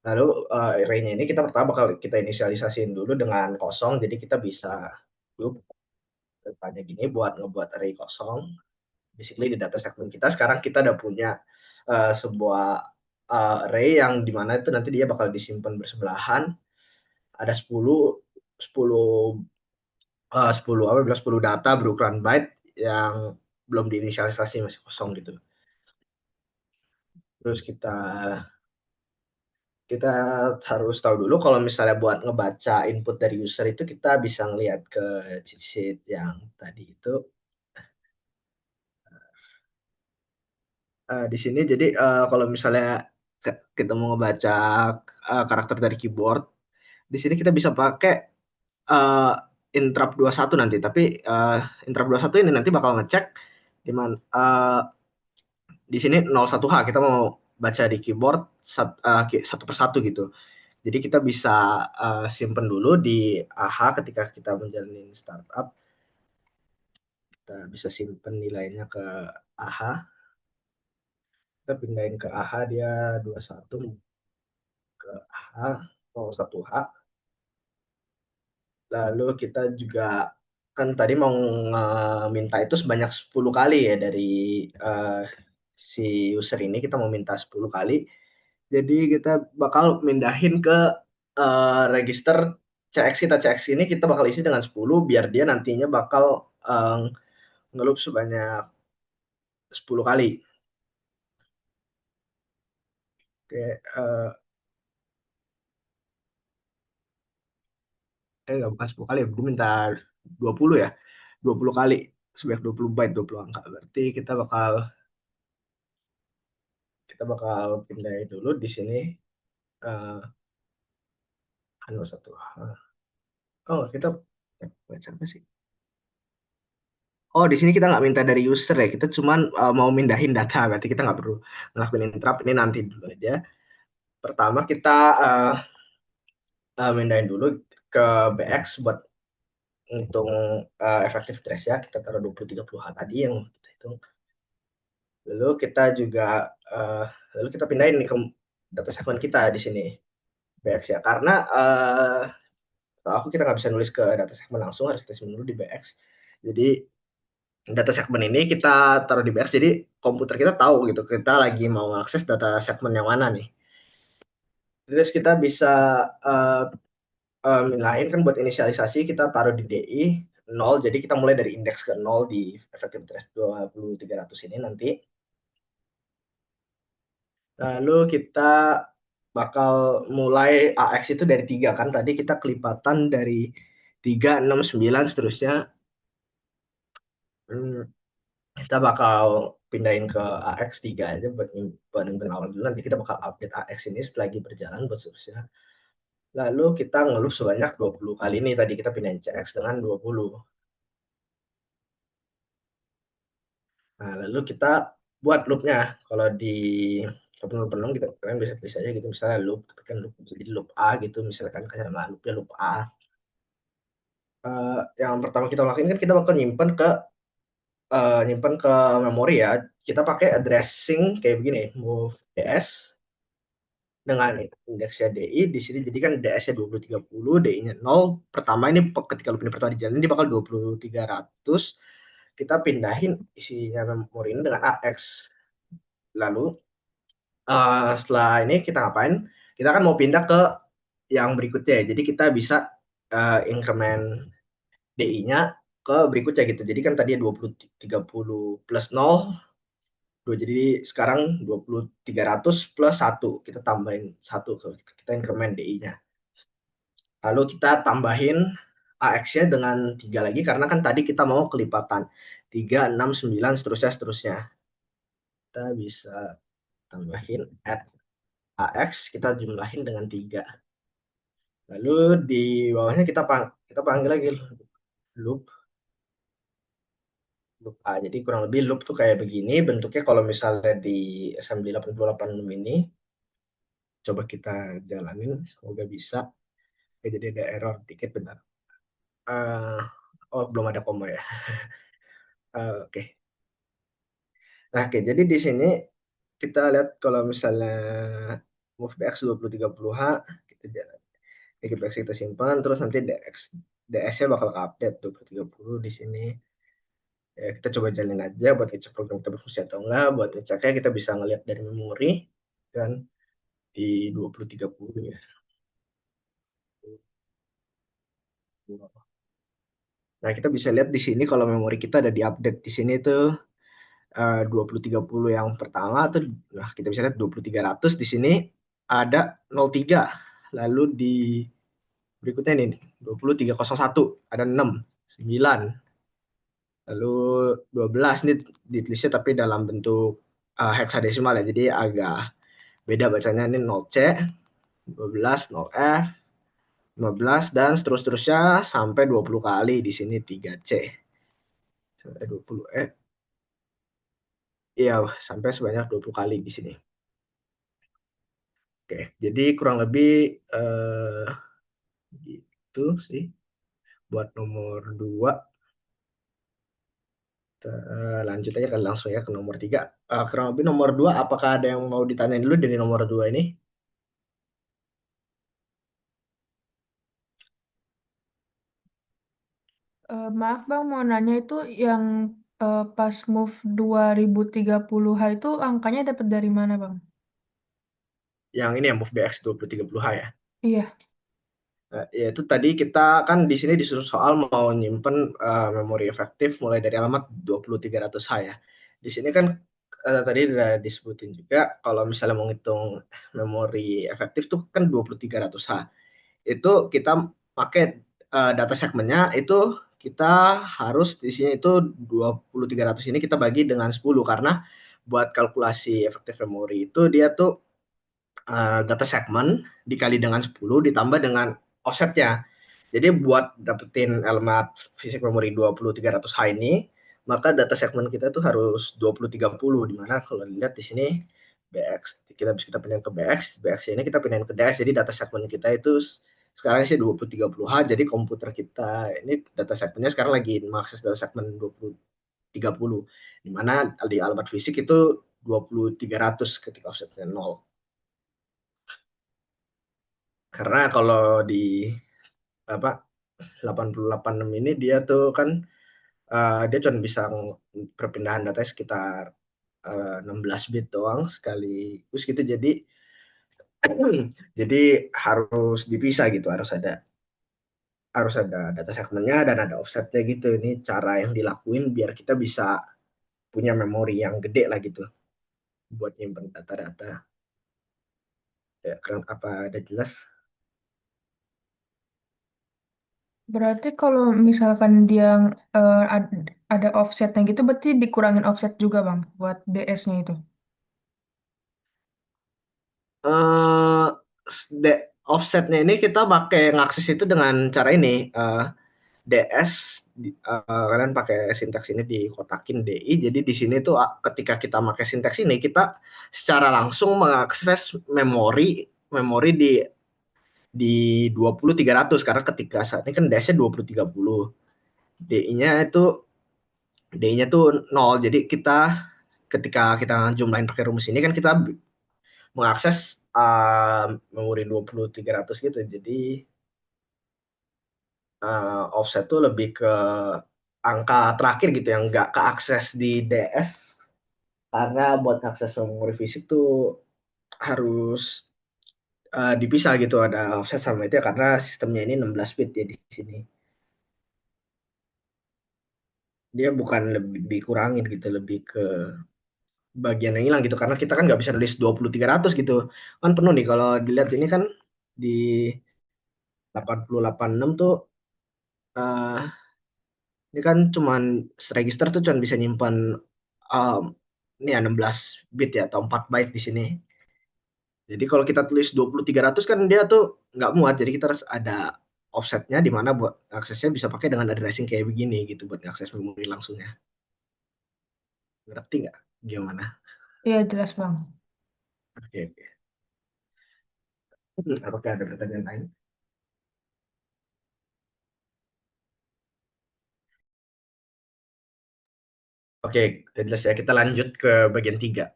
Lalu array-nya ini kita pertama bakal kita inisialisasiin dulu dengan kosong, jadi kita bisa loop tanya gini buat ngebuat array kosong. Basically di data segment kita sekarang kita udah punya sebuah array yang dimana itu nanti dia bakal disimpan bersebelahan. Ada 10 10 10 apa bilang 10 data berukuran byte yang belum diinisialisasi, masih kosong gitu. Terus kita kita harus tahu dulu kalau misalnya buat ngebaca input dari user itu kita bisa ngelihat ke cheat sheet yang tadi itu. Di sini jadi kalau misalnya kita mau ngebaca karakter dari keyboard, di sini kita bisa pakai uh, interrupt 21 nanti, tapi interrupt 21 ini nanti bakal ngecek di mana di sini 01H kita mau baca di keyboard satu persatu gitu. Jadi kita bisa simpen dulu di AH ketika kita menjalani startup. Kita bisa simpen nilainya ke AH. Kita pindahin ke AH dia 21 ke AH 01H. Lalu kita juga kan tadi mau minta itu sebanyak 10 kali ya dari si user ini kita mau minta 10 kali. Jadi kita bakal mindahin ke register CX kita. CX ini kita bakal isi dengan 10 biar dia nantinya bakal ngeloop sebanyak 10 kali. Oke, nggak bukan 10 kali, gue minta 20 ya. 20 kali, sebanyak 20 byte, 20 angka. Berarti kita bakal pindahin dulu di sini uh, anu satu. Oh, kita baca apa sih? Oh, di sini kita nggak minta dari user ya, kita cuman mau mindahin data, berarti kita nggak perlu ngelakuin interrupt, ini nanti dulu aja. Pertama kita mindahin dulu ke BX buat ngitung efektif trace ya, kita taruh 20-30H tadi yang kita hitung. Lalu kita juga lalu kita pindahin nih ke data segment kita di sini BX ya, karena kita nggak bisa nulis ke data segment langsung, harus kita simpan dulu di BX. Jadi data segmen ini kita taruh di BX, jadi komputer kita tahu gitu kita lagi mau akses data segmen yang mana nih. Terus kita bisa uh, lain kan buat inisialisasi kita taruh di DI 0, jadi kita mulai dari indeks ke 0 di effective trace 2300 ini nanti. Lalu kita bakal mulai AX itu dari 3 kan, tadi kita kelipatan dari 3, 6, 9 seterusnya. Kita bakal pindahin ke AX3 aja buat nyimpen awal dulu, nanti kita bakal update AX ini setelah lagi berjalan buat seterusnya. Lalu kita ngelup sebanyak 20 kali ini, tadi kita pindahin CX dengan 20. Nah, lalu kita buat loopnya. Kalau di penuh kita kalian bisa tulis aja gitu, misalnya loop, tapi kan loop bisa jadi loop A gitu, misalkan kayak nama loopnya loop A. Yang pertama kita lakuin kan kita bakal nyimpen ke memori ya. Kita pakai addressing kayak begini, move ds dengan indeksnya DI di sini, jadi kan DS-nya 2030, DI-nya 0. Pertama ini ketika loop ini pertama dijalani dia bakal 2300. Kita pindahin isinya memori ini dengan AX. Lalu setelah ini kita ngapain? Kita kan mau pindah ke yang berikutnya ya. Jadi kita bisa increment DI-nya ke berikutnya gitu. Jadi kan tadi 2030 plus 0, jadi sekarang 2300 plus 1, kita tambahin 1, kita increment DI-nya. Lalu kita tambahin AX-nya dengan 3 lagi, karena kan tadi kita mau kelipatan 3, 6, 9, seterusnya. Kita bisa tambahin add AX, kita jumlahin dengan 3. Lalu di bawahnya kita panggil lagi loop loop A. Jadi kurang lebih loop tuh kayak begini bentuknya kalau misalnya di assembly 88 ini. Coba kita jalanin, semoga bisa. Oke, jadi ada error dikit bentar. Uh, oh, belum ada koma ya. Oke. Nah, oke, jadi di sini kita lihat kalau misalnya MoveBX 2030H, kita jalan. MoveBX kita simpan, terus nanti DS-nya bakal update 2030 di sini. Ya, kita coba jalin aja buat ngecek program kita berfungsi atau enggak. Buat ngeceknya kita bisa ngelihat dari memori dan di 2030 ya. Nah, kita bisa lihat di sini kalau memori kita ada di update di sini tuh 2030 yang pertama tuh, nah kita bisa lihat 2300 di sini ada 03. Lalu di berikutnya ini 20301 ada 6, 9. Lalu 12 ini ditulisnya tapi dalam bentuk heksadesimal ya. Jadi agak beda bacanya, ini 0C, 12, 0F, 15 dan seterusnya sampai 20 kali di sini 3C. Sampai 20 iya sampai sebanyak 20 kali di sini. Oke, jadi kurang lebih gitu sih buat nomor 2. Lanjut aja kan langsung ya ke nomor 3. Kurang lebih nomor 2, apakah ada yang mau ditanyain dulu dari nomor 2 ini? Maaf Bang, mau nanya itu yang pas move 2030H itu angkanya dapat dari mana Bang? Yang ini yang MoveBX 2030H ya. Iya. Ya itu tadi kita kan di sini disuruh soal mau nyimpen memori efektif mulai dari alamat 2300H ya. Di sini kan tadi udah disebutin juga kalau misalnya mau ngitung memori efektif tuh kan 2300H. Itu kita pakai data segmennya itu kita harus di sini itu 2300 ini kita bagi dengan 10 karena buat kalkulasi efektif memori itu dia tuh data segmen dikali dengan 10 ditambah dengan offsetnya. Jadi buat dapetin elemen fisik memori 20300H ini, maka data segmen kita tuh harus 2030 di mana kalau dilihat di sini BX kita bisa kita pindahin ke BX ini kita pindahin ke DS. Jadi data segmen kita itu sekarang sih 2030H. Jadi komputer kita ini data segmennya sekarang lagi mengakses data segmen 2030 di mana di alamat fisik itu 2300 ketika offsetnya 0. Karena kalau di apa 8086 ini dia tuh kan dia cuma bisa perpindahan data sekitar 16 bit doang sekaligus gitu. Jadi harus dipisah gitu, harus ada data segmennya dan ada offsetnya gitu. Ini cara yang dilakuin biar kita bisa punya memori yang gede lah gitu buat nyimpen data-data. Ya, keren apa ada jelas? Berarti kalau misalkan dia ada offsetnya gitu, berarti dikurangin offset juga Bang buat DS-nya itu. eh Offsetnya ini kita pakai ngakses itu dengan cara ini DS kalian pakai sintaks ini dikotakin DI. Jadi di sini tuh ketika kita pakai sintaks ini kita secara langsung mengakses memori memori di 20300 karena ketika saat ini kan DS-nya 2030. DI-nya itu DI-nya tuh 0. Jadi kita ketika kita jumlahin pakai rumus ini kan kita mengakses memori 20300 gitu. Jadi offset tuh lebih ke angka terakhir gitu yang nggak keakses di DS karena buat akses memori fisik tuh harus dipisah gitu ada offset sama itu ya karena sistemnya ini 16 bit ya di sini dia bukan lebih dikurangin gitu lebih ke bagian yang hilang gitu karena kita kan nggak bisa nulis 2300 gitu kan penuh nih kalau dilihat ini kan di 8086 tuh uh, ini kan cuman register tuh cuman bisa nyimpan um, ini ya 16 bit ya atau 4 byte di sini. Jadi kalau kita tulis 2300 kan dia tuh nggak muat. Jadi kita harus ada offsetnya di mana buat aksesnya bisa pakai dengan addressing kayak begini gitu buat akses memori langsungnya. Ngerti nggak gimana? Iya jelas Bang. Oke, oke. Apakah ada pertanyaan lain? Oke, jelas ya. Kita lanjut ke bagian 3.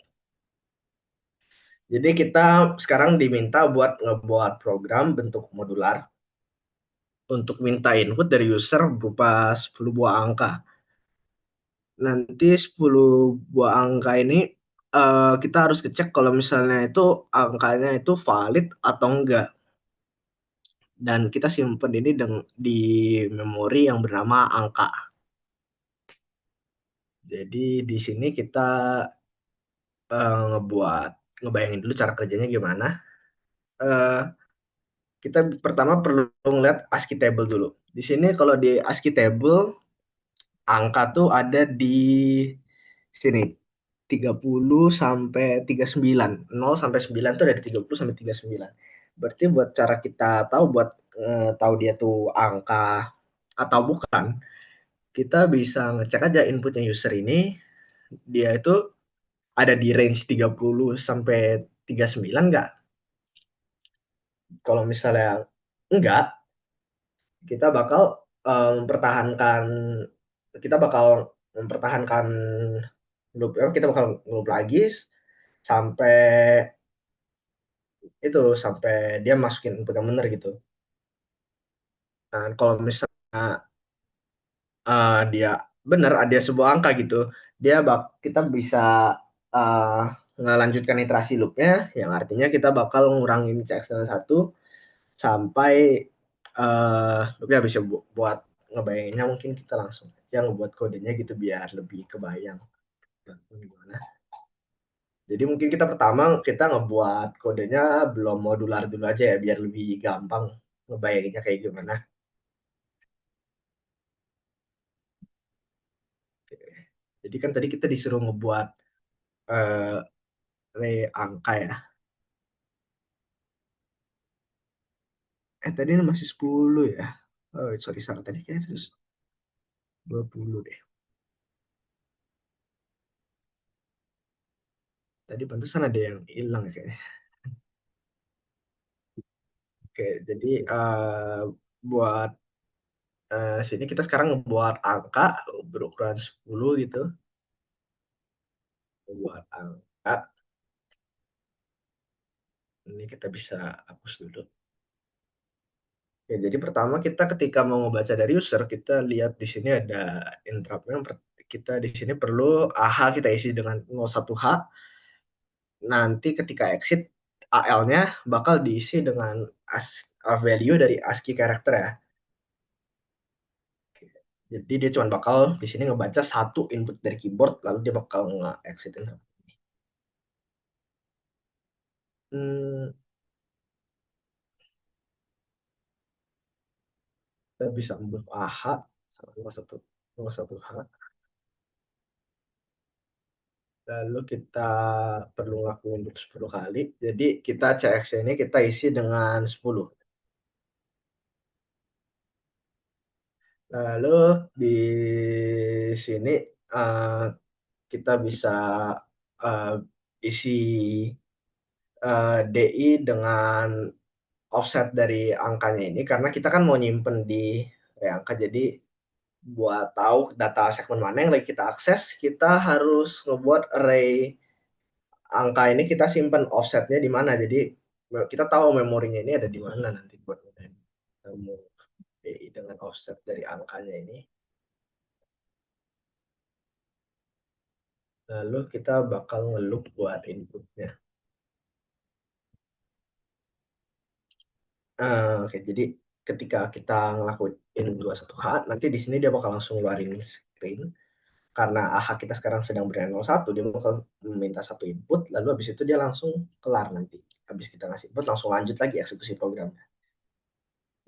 Jadi kita sekarang diminta buat ngebuat program bentuk modular untuk minta input dari user berupa 10 buah angka. Nanti 10 buah angka ini kita harus ngecek kalau misalnya itu angkanya itu valid atau enggak. Dan kita simpen ini di memori yang bernama angka. Jadi di sini kita ngebayangin dulu cara kerjanya gimana. Eh, kita pertama perlu ngeliat ASCII table dulu. Di sini kalau di ASCII table angka tuh ada di sini 30 sampai 39. 0 sampai 9 tuh dari 30 sampai 39. Berarti buat cara kita tahu buat tahu dia tuh angka atau bukan, kita bisa ngecek aja inputnya user ini dia itu ada di range 30 sampai 39 enggak? Kalau misalnya enggak, kita bakal mempertahankan kita bakal mempertahankan loop kita bakal loop lagi sampai sampai dia masukin input yang benar gitu. Nah, kalau misalnya dia benar ada sebuah angka gitu, kita bisa uh, ngelanjutkan iterasi loopnya, yang artinya kita bakal ngurangin cx1 sampai loopnya bisa buat ngebayanginnya. Mungkin kita langsung aja ngebuat kodenya gitu biar lebih kebayang gimana. Jadi mungkin kita ngebuat kodenya belum modular dulu aja ya biar lebih gampang ngebayanginnya kayak gimana. Jadi kan tadi kita disuruh ngebuat eh, array angka ya. Tadi ini masih 10 ya. Oh, sorry, salah tadi kayaknya 20 deh. Tadi pantesan ada yang hilang ya kayaknya. Oke, jadi buat sini kita sekarang ngebuat angka berukuran 10 gitu. Buat angka. Ini kita bisa hapus dulu. Ya, jadi pertama kita ketika mau membaca dari user, kita lihat di sini ada interrupt-nya. Kita di sini perlu AH kita isi dengan 01H. Nanti ketika exit AL-nya bakal diisi dengan value dari ASCII character ya. Jadi dia cuma bakal di sini ngebaca satu input dari keyboard, lalu dia bakal nge-exit. Hmm, kita bisa move AH sama satu H. Lalu kita perlu ngelakuin loop 10 kali. Jadi kita CX ini kita isi dengan 10. Lalu di sini uh, kita bisa uh, isi DI dengan offset dari angkanya ini karena kita kan mau nyimpen di angka. Jadi buat tahu data segmen mana yang lagi kita akses, kita harus ngebuat array angka ini kita simpan offsetnya di mana. Jadi kita tahu memorinya ini ada di mana nanti buat nemu DI dengan offset dari angkanya ini. Lalu kita bakal ngeloop buat inputnya. Oke, jadi ketika kita ngelakuin 21H, nanti di sini dia bakal langsung ngeluarin screen. Karena AH kita sekarang sedang berada 01, dia bakal meminta satu input, lalu habis itu dia langsung kelar nanti. Habis kita ngasih input, langsung lanjut lagi eksekusi programnya.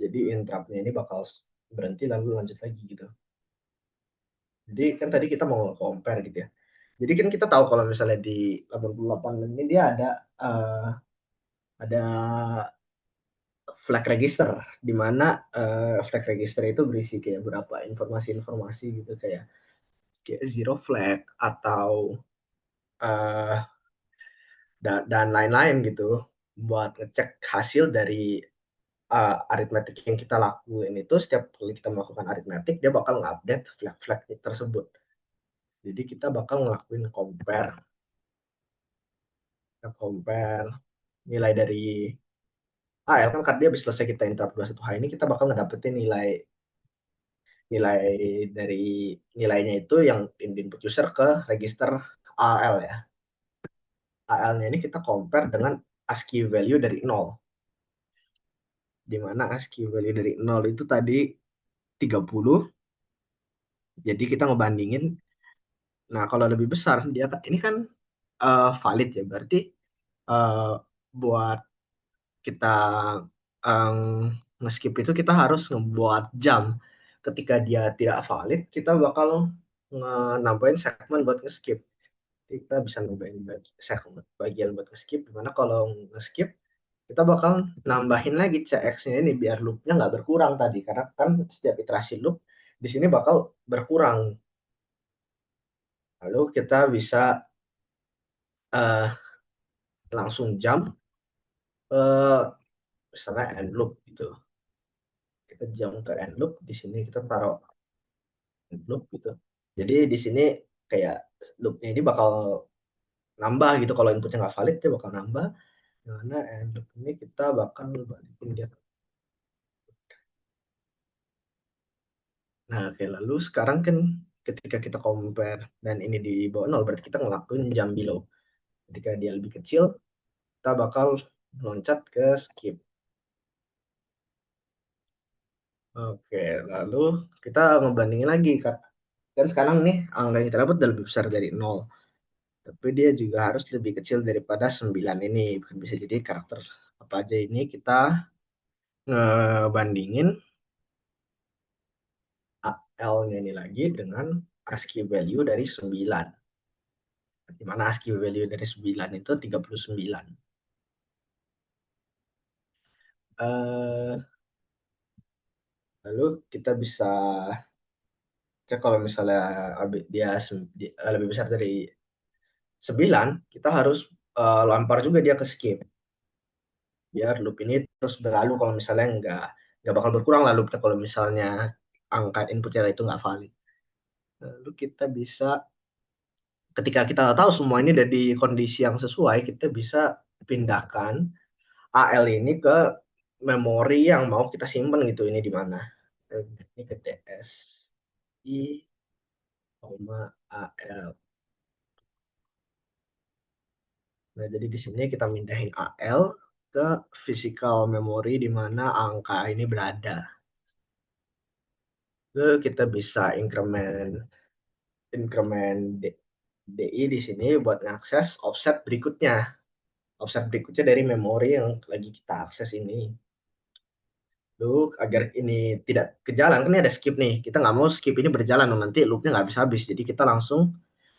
Jadi interrupt-nya ini bakal berhenti lalu lanjut lagi gitu. Jadi kan tadi kita mau compare gitu ya. Jadi kan kita tahu kalau misalnya di 88 ini dia ada flag register, di mana flag register itu berisi kayak berapa informasi-informasi gitu kayak zero flag atau uh, dan lain-lain gitu buat ngecek hasil dari aritmetik yang kita lakuin. Itu setiap kali kita melakukan aritmetik dia bakal ngupdate flag-flag tersebut. Jadi kita bakal ngelakuin compare Kita compare nilai dari AL kan karena dia habis selesai kita interrupt 21H ini kita bakal ngedapetin nilai nilai dari nilainya itu yang input user ke register AL ya. AL-nya ini kita compare dengan ASCII value dari 0. Di mana ASCII value dari 0 itu tadi 30. Jadi kita ngebandingin. Nah, kalau lebih besar dia ini kan valid ya. Berarti uh, buat kita um, nge-skip itu kita harus ngebuat jam. Ketika dia tidak valid, kita bakal nambahin segmen buat nge-skip. Kita bisa nambahin segmen bagian buat nge-skip. Dimana kalau nge-skip, kita bakal nambahin lagi CX-nya ini biar loop-nya nggak berkurang tadi. Karena kan setiap iterasi loop di sini bakal berkurang. Lalu kita bisa uh, langsung jump ke misalnya end loop gitu. Kita jump ke end loop, di sini kita taruh end loop gitu. Jadi di sini kayak loopnya ini bakal nambah gitu. Kalau inputnya nggak valid, dia bakal nambah. Dimana end loop ini kita bakal balikin dia. Nah, oke. Lalu sekarang kan ketika kita compare dan ini di bawah 0, berarti kita ngelakuin jump below. Ketika dia lebih kecil, kita bakal loncat ke skip. Oke, lalu kita ngebandingin lagi kan. Dan sekarang nih angka yang kita dapat udah lebih besar dari 0. Tapi dia juga harus lebih kecil daripada 9 ini. Bisa jadi karakter apa aja ini kita ngebandingin L-nya ini lagi dengan ASCII value dari 9. Di mana ASCII value dari 9 itu 39. Eh, lalu kita bisa cek kalau misalnya dia lebih besar dari 9, kita harus lempar juga dia ke skip. Biar loop ini terus berlalu kalau misalnya nggak bakal berkurang lah loopnya kalau misalnya angka inputnya itu nggak valid. Lalu kita bisa, ketika kita tahu semua ini ada di kondisi yang sesuai, kita bisa pindahkan AL ini ke memori yang mau kita simpan gitu. Ini di mana? Ini ke DSI, AL. Nah, jadi di sini kita mindahin AL ke physical memory di mana angka ini berada. Lalu kita bisa increment DI di sini buat ngakses offset berikutnya. Offset berikutnya dari memori yang lagi kita akses ini. Lalu agar ini tidak kejalan, kan ini ada skip nih. Kita nggak mau skip ini berjalan, nanti loopnya nggak bisa habis. Jadi kita langsung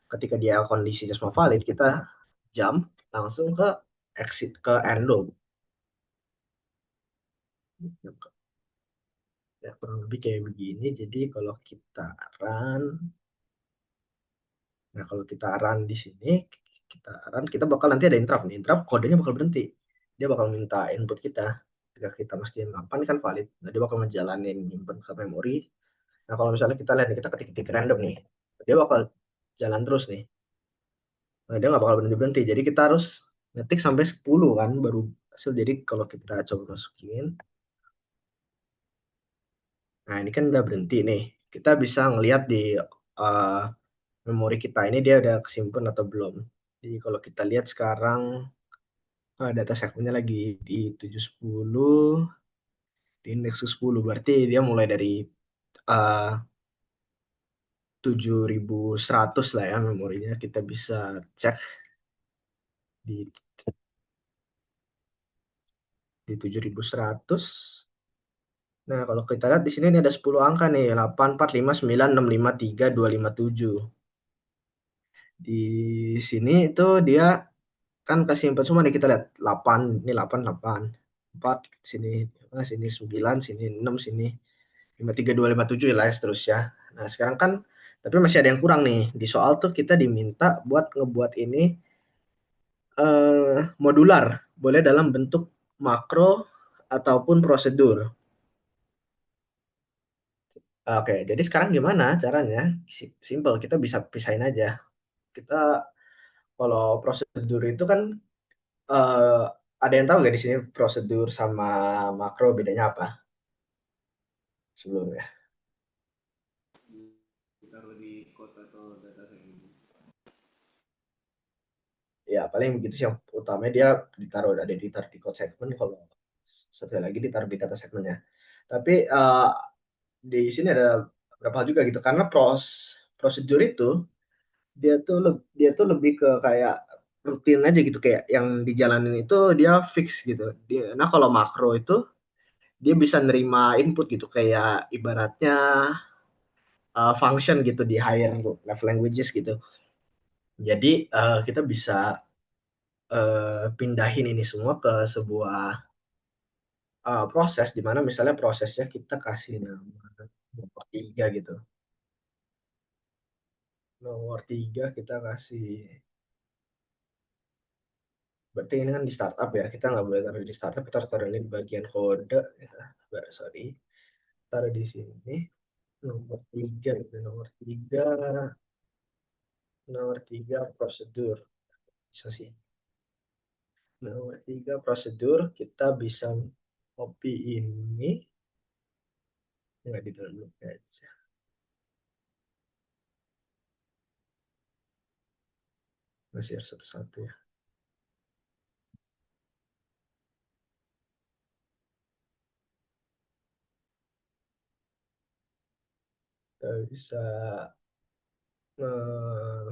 ketika dia kondisinya semua valid, kita jump langsung ke exit ke end loop. Ya, kurang lebih kayak begini. Jadi kalau kita run, nah kalau kita run di sini, kita bakal nanti ada interrupt nih. Interrupt kodenya bakal berhenti. Dia bakal minta input kita. Ketika kita masukin 8 kan valid. Nah, dia bakal ngejalanin nyimpen ke memori. Nah, kalau misalnya kita lihat nih, kita ketik-ketik random nih. Dia bakal jalan terus nih. Nah, dia nggak bakal berhenti-berhenti. Jadi kita harus ngetik sampai 10 kan baru hasil. Jadi kalau kita coba masukin, nah ini kan udah berhenti nih. Kita bisa ngelihat di uh, memori kita ini dia udah kesimpan atau belum. Jadi kalau kita lihat sekarang data segmennya lagi di 710, di indeks ke 10, berarti dia mulai dari uh, 7100 lah ya memorinya. Kita bisa cek di 7100. Nah, kalau kita lihat di sini ini ada 10 angka nih, 8459653 257. Di sini itu dia kan kesimpan semua nih, kita lihat 8, ini 8 8 4 sini, sini 9, sini 6, sini 53257 lah ya seterusnya. Nah, sekarang kan tapi masih ada yang kurang nih. Di soal tuh kita diminta buat ngebuat ini modular, boleh dalam bentuk makro ataupun prosedur. Oke, jadi sekarang gimana caranya? Simple, kita bisa pisahin aja. Kita kalau prosedur itu kan eh, ada yang tahu nggak di sini prosedur sama makro bedanya apa sebelumnya? Ditaruh di kota atau data scientist. Ya paling begitu sih yang utamanya dia ditaruh di code segment, kalau satu lagi ditaruh di data segmentnya. Tapi di sini ada beberapa hal juga gitu, karena prosedur itu dia tuh lebih ke kayak rutin aja gitu, kayak yang dijalanin itu dia fix gitu. Nah kalau makro itu dia bisa nerima input gitu, kayak ibaratnya function gitu di higher level languages gitu. Jadi kita bisa pindahin ini semua ke sebuah proses, di mana misalnya prosesnya kita kasih nama nomor tiga gitu. Nomor tiga kita kasih, berarti ini kan di startup ya, kita nggak boleh taruh di startup, kita harus taruh ini di bagian kode. Sorry, taruh di sini nomor tiga itu, nomor tiga prosedur, bisa sih. Nomor tiga prosedur, kita bisa copy ini, nggak di dalam loop aja, masih harus satu-satu ya. Kita bisa eh,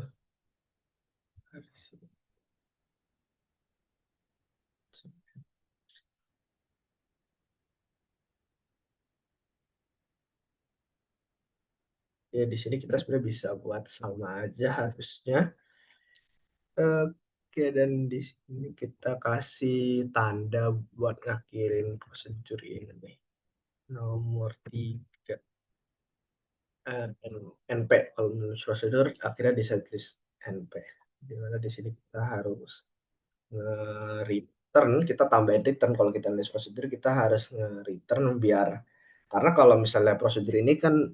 ya di sini kita sebenarnya bisa buat sama aja harusnya. Oke, dan di sini kita kasih tanda buat ngakhirin prosedur ini nih. Nomor tiga, NP. Kalau menulis prosedur, akhirnya di setlist NP. Di mana di sini kita harus nge-return, kita tambahin return. Kalau kita nulis prosedur, kita harus nge-return biar, karena kalau misalnya prosedur ini kan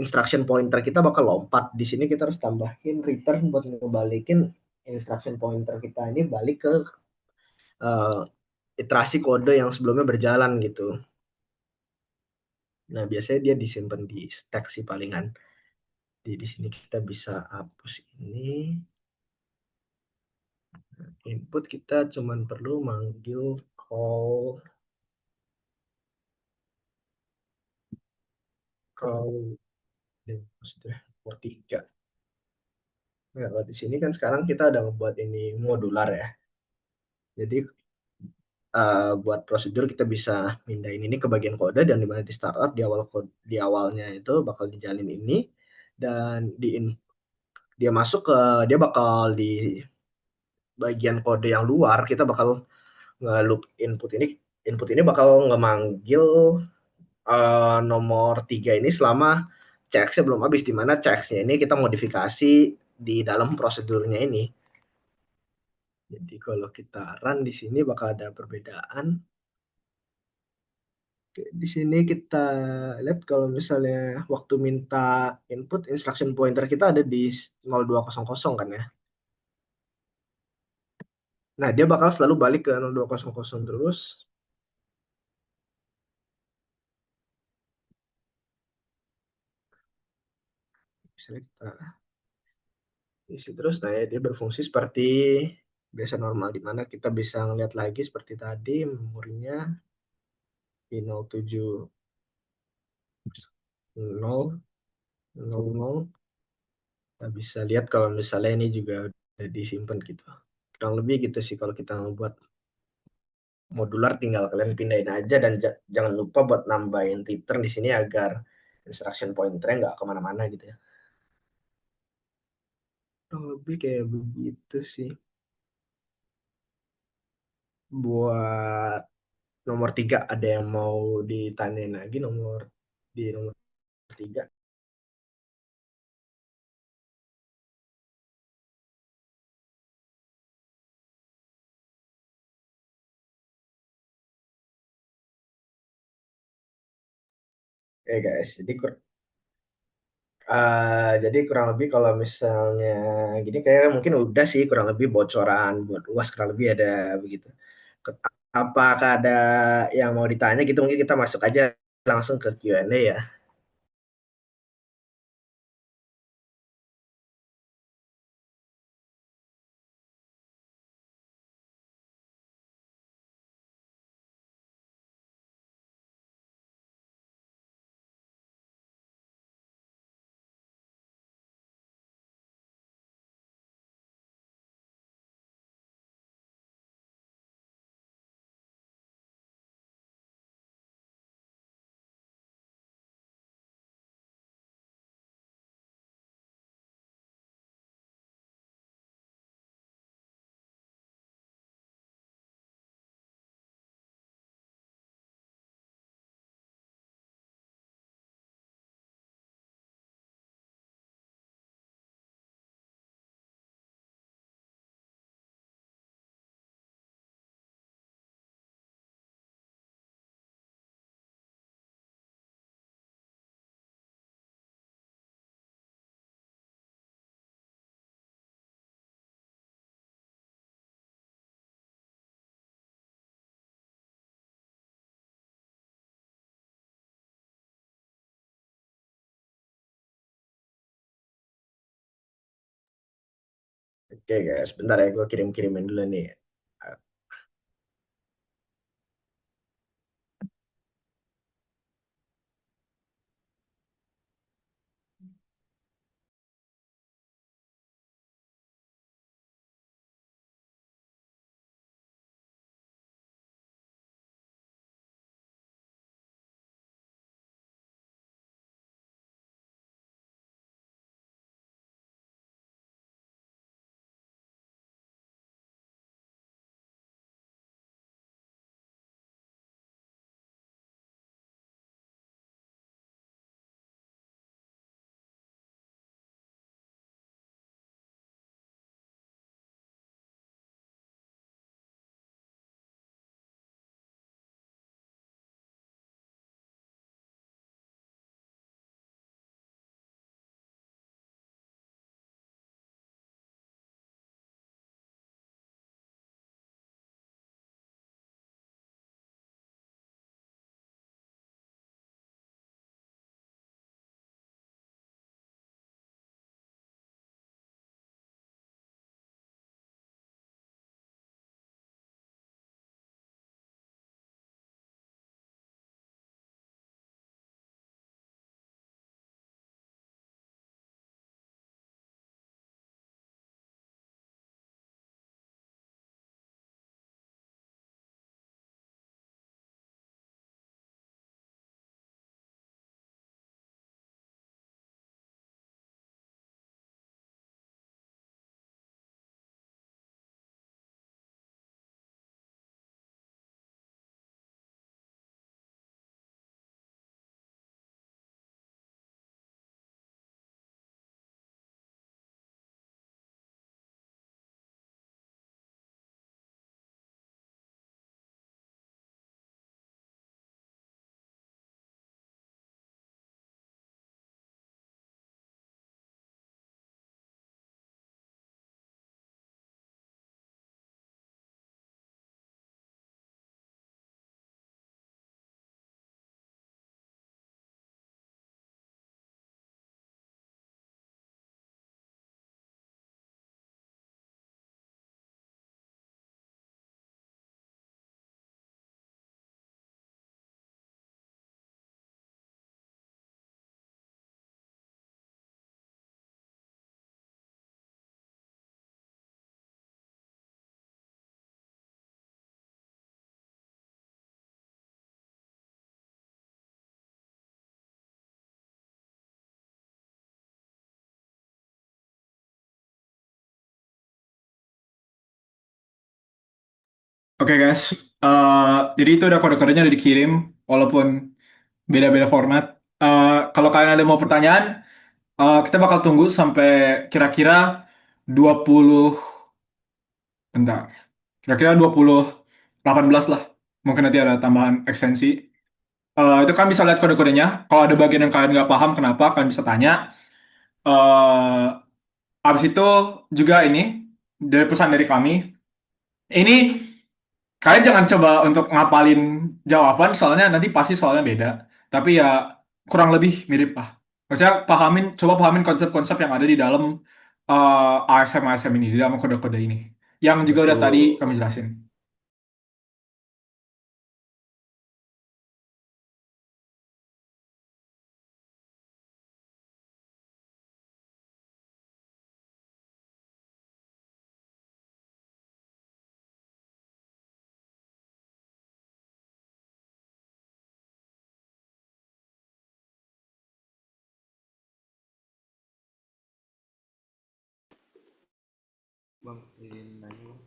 instruction pointer kita bakal lompat. Di sini kita harus tambahin return buat ngebalikin instruction pointer kita ini balik ke uh, iterasi kode yang sebelumnya berjalan gitu. Nah, biasanya dia disimpan di stack sih palingan. Di sini kita bisa hapus ini. Input kita cuman perlu manggil call call sudah nomor 3. Nah, kalau di sini kan sekarang kita udah ngebuat ini modular ya. Jadi buat prosedur kita bisa mindahin ini ke bagian kode, dan dimana di startup di awal kode, di awalnya itu bakal dijalin ini, dan dia masuk ke, dia bakal di bagian kode yang luar, kita bakal nge-loop input ini bakal ngemanggil nomor 3 ini selama CX-nya belum habis, di mana CX-nya ini kita modifikasi di dalam prosedurnya ini. Jadi kalau kita run di sini bakal ada perbedaan. Di sini kita lihat kalau misalnya waktu minta input, instruction pointer kita ada di 0200 kan ya. Nah, dia bakal selalu balik ke 0200 terus. Misalnya kita isi terus, nah ya, dia berfungsi seperti biasa normal, di mana kita bisa ngeliat lagi seperti tadi memorinya di 07 0 00. Kita bisa lihat kalau misalnya ini juga udah disimpan gitu. Kurang lebih gitu sih kalau kita buat modular, tinggal kalian pindahin aja, dan jangan lupa buat nambahin return di sini agar instruction pointer nggak kemana-mana gitu ya. Kurang lebih kayak begitu sih. Buat nomor 3 ada yang mau ditanyain lagi, nomor 3? Guys, jadi Jadi kurang lebih kalau misalnya gini kayak mungkin udah sih kurang lebih bocoran buat UAS kurang lebih ada begitu. Ke- Apakah ada yang mau ditanya gitu? Mungkin kita masuk aja langsung ke Q&A ya. Oke guys, bentar ya gue kirim-kirimin dulu nih. Oke guys, jadi itu udah kode-kodenya udah dikirim, walaupun beda-beda format. Kalau kalian ada mau pertanyaan, kita bakal tunggu sampai kira-kira 20, bentar, kira-kira 2018 lah. Mungkin nanti ada tambahan ekstensi. Itu kan bisa lihat kode-kodenya. Kalau ada bagian yang kalian nggak paham kenapa, kalian bisa tanya. eh Habis itu juga ini dari pesan dari kami. Ini kalian jangan coba untuk ngapalin jawaban soalnya nanti pasti soalnya beda. Tapi ya kurang lebih mirip lah. Maksudnya coba pahamin konsep-konsep yang ada di dalam ASM ini, di dalam kode-kode ini. Yang juga udah tadi kami Betul. jelasin. Bang, izin nanya bang.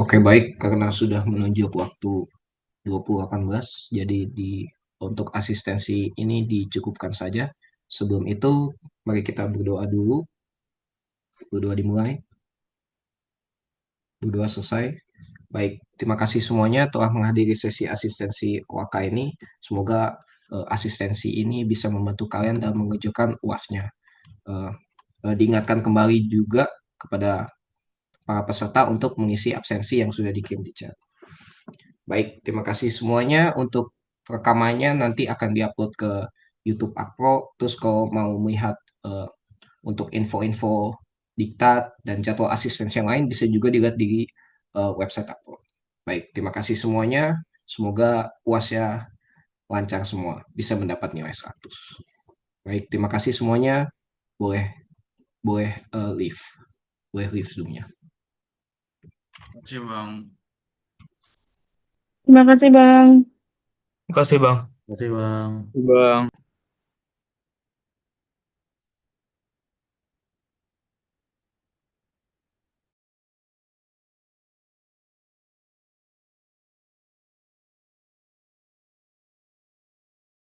Oke, baik, karena sudah menunjuk waktu 2018, jadi untuk asistensi ini dicukupkan saja. Sebelum itu, mari kita berdoa dulu. Berdoa dimulai, berdoa selesai. Baik, terima kasih semuanya telah menghadiri sesi asistensi OAK ini. Semoga asistensi ini bisa membantu kalian dalam mengerjakan UAS-nya. Diingatkan kembali juga kepada para peserta untuk mengisi absensi yang sudah dikirim di chat. Baik, terima kasih semuanya. Untuk rekamannya nanti akan diupload ke YouTube Akpro. Terus kalau mau melihat untuk info-info diktat dan jadwal asistensi yang lain bisa juga dilihat di website Akpro. Baik, terima kasih semuanya. Semoga UASnya lancar semua, bisa mendapat nilai 100. Baik, terima kasih semuanya. Boleh leave. Boleh leave Zoom-nya. Terima kasih, Bang. Terima kasih, Bang. Terima kasih, Bang. Terima kasih, Bang. Bang.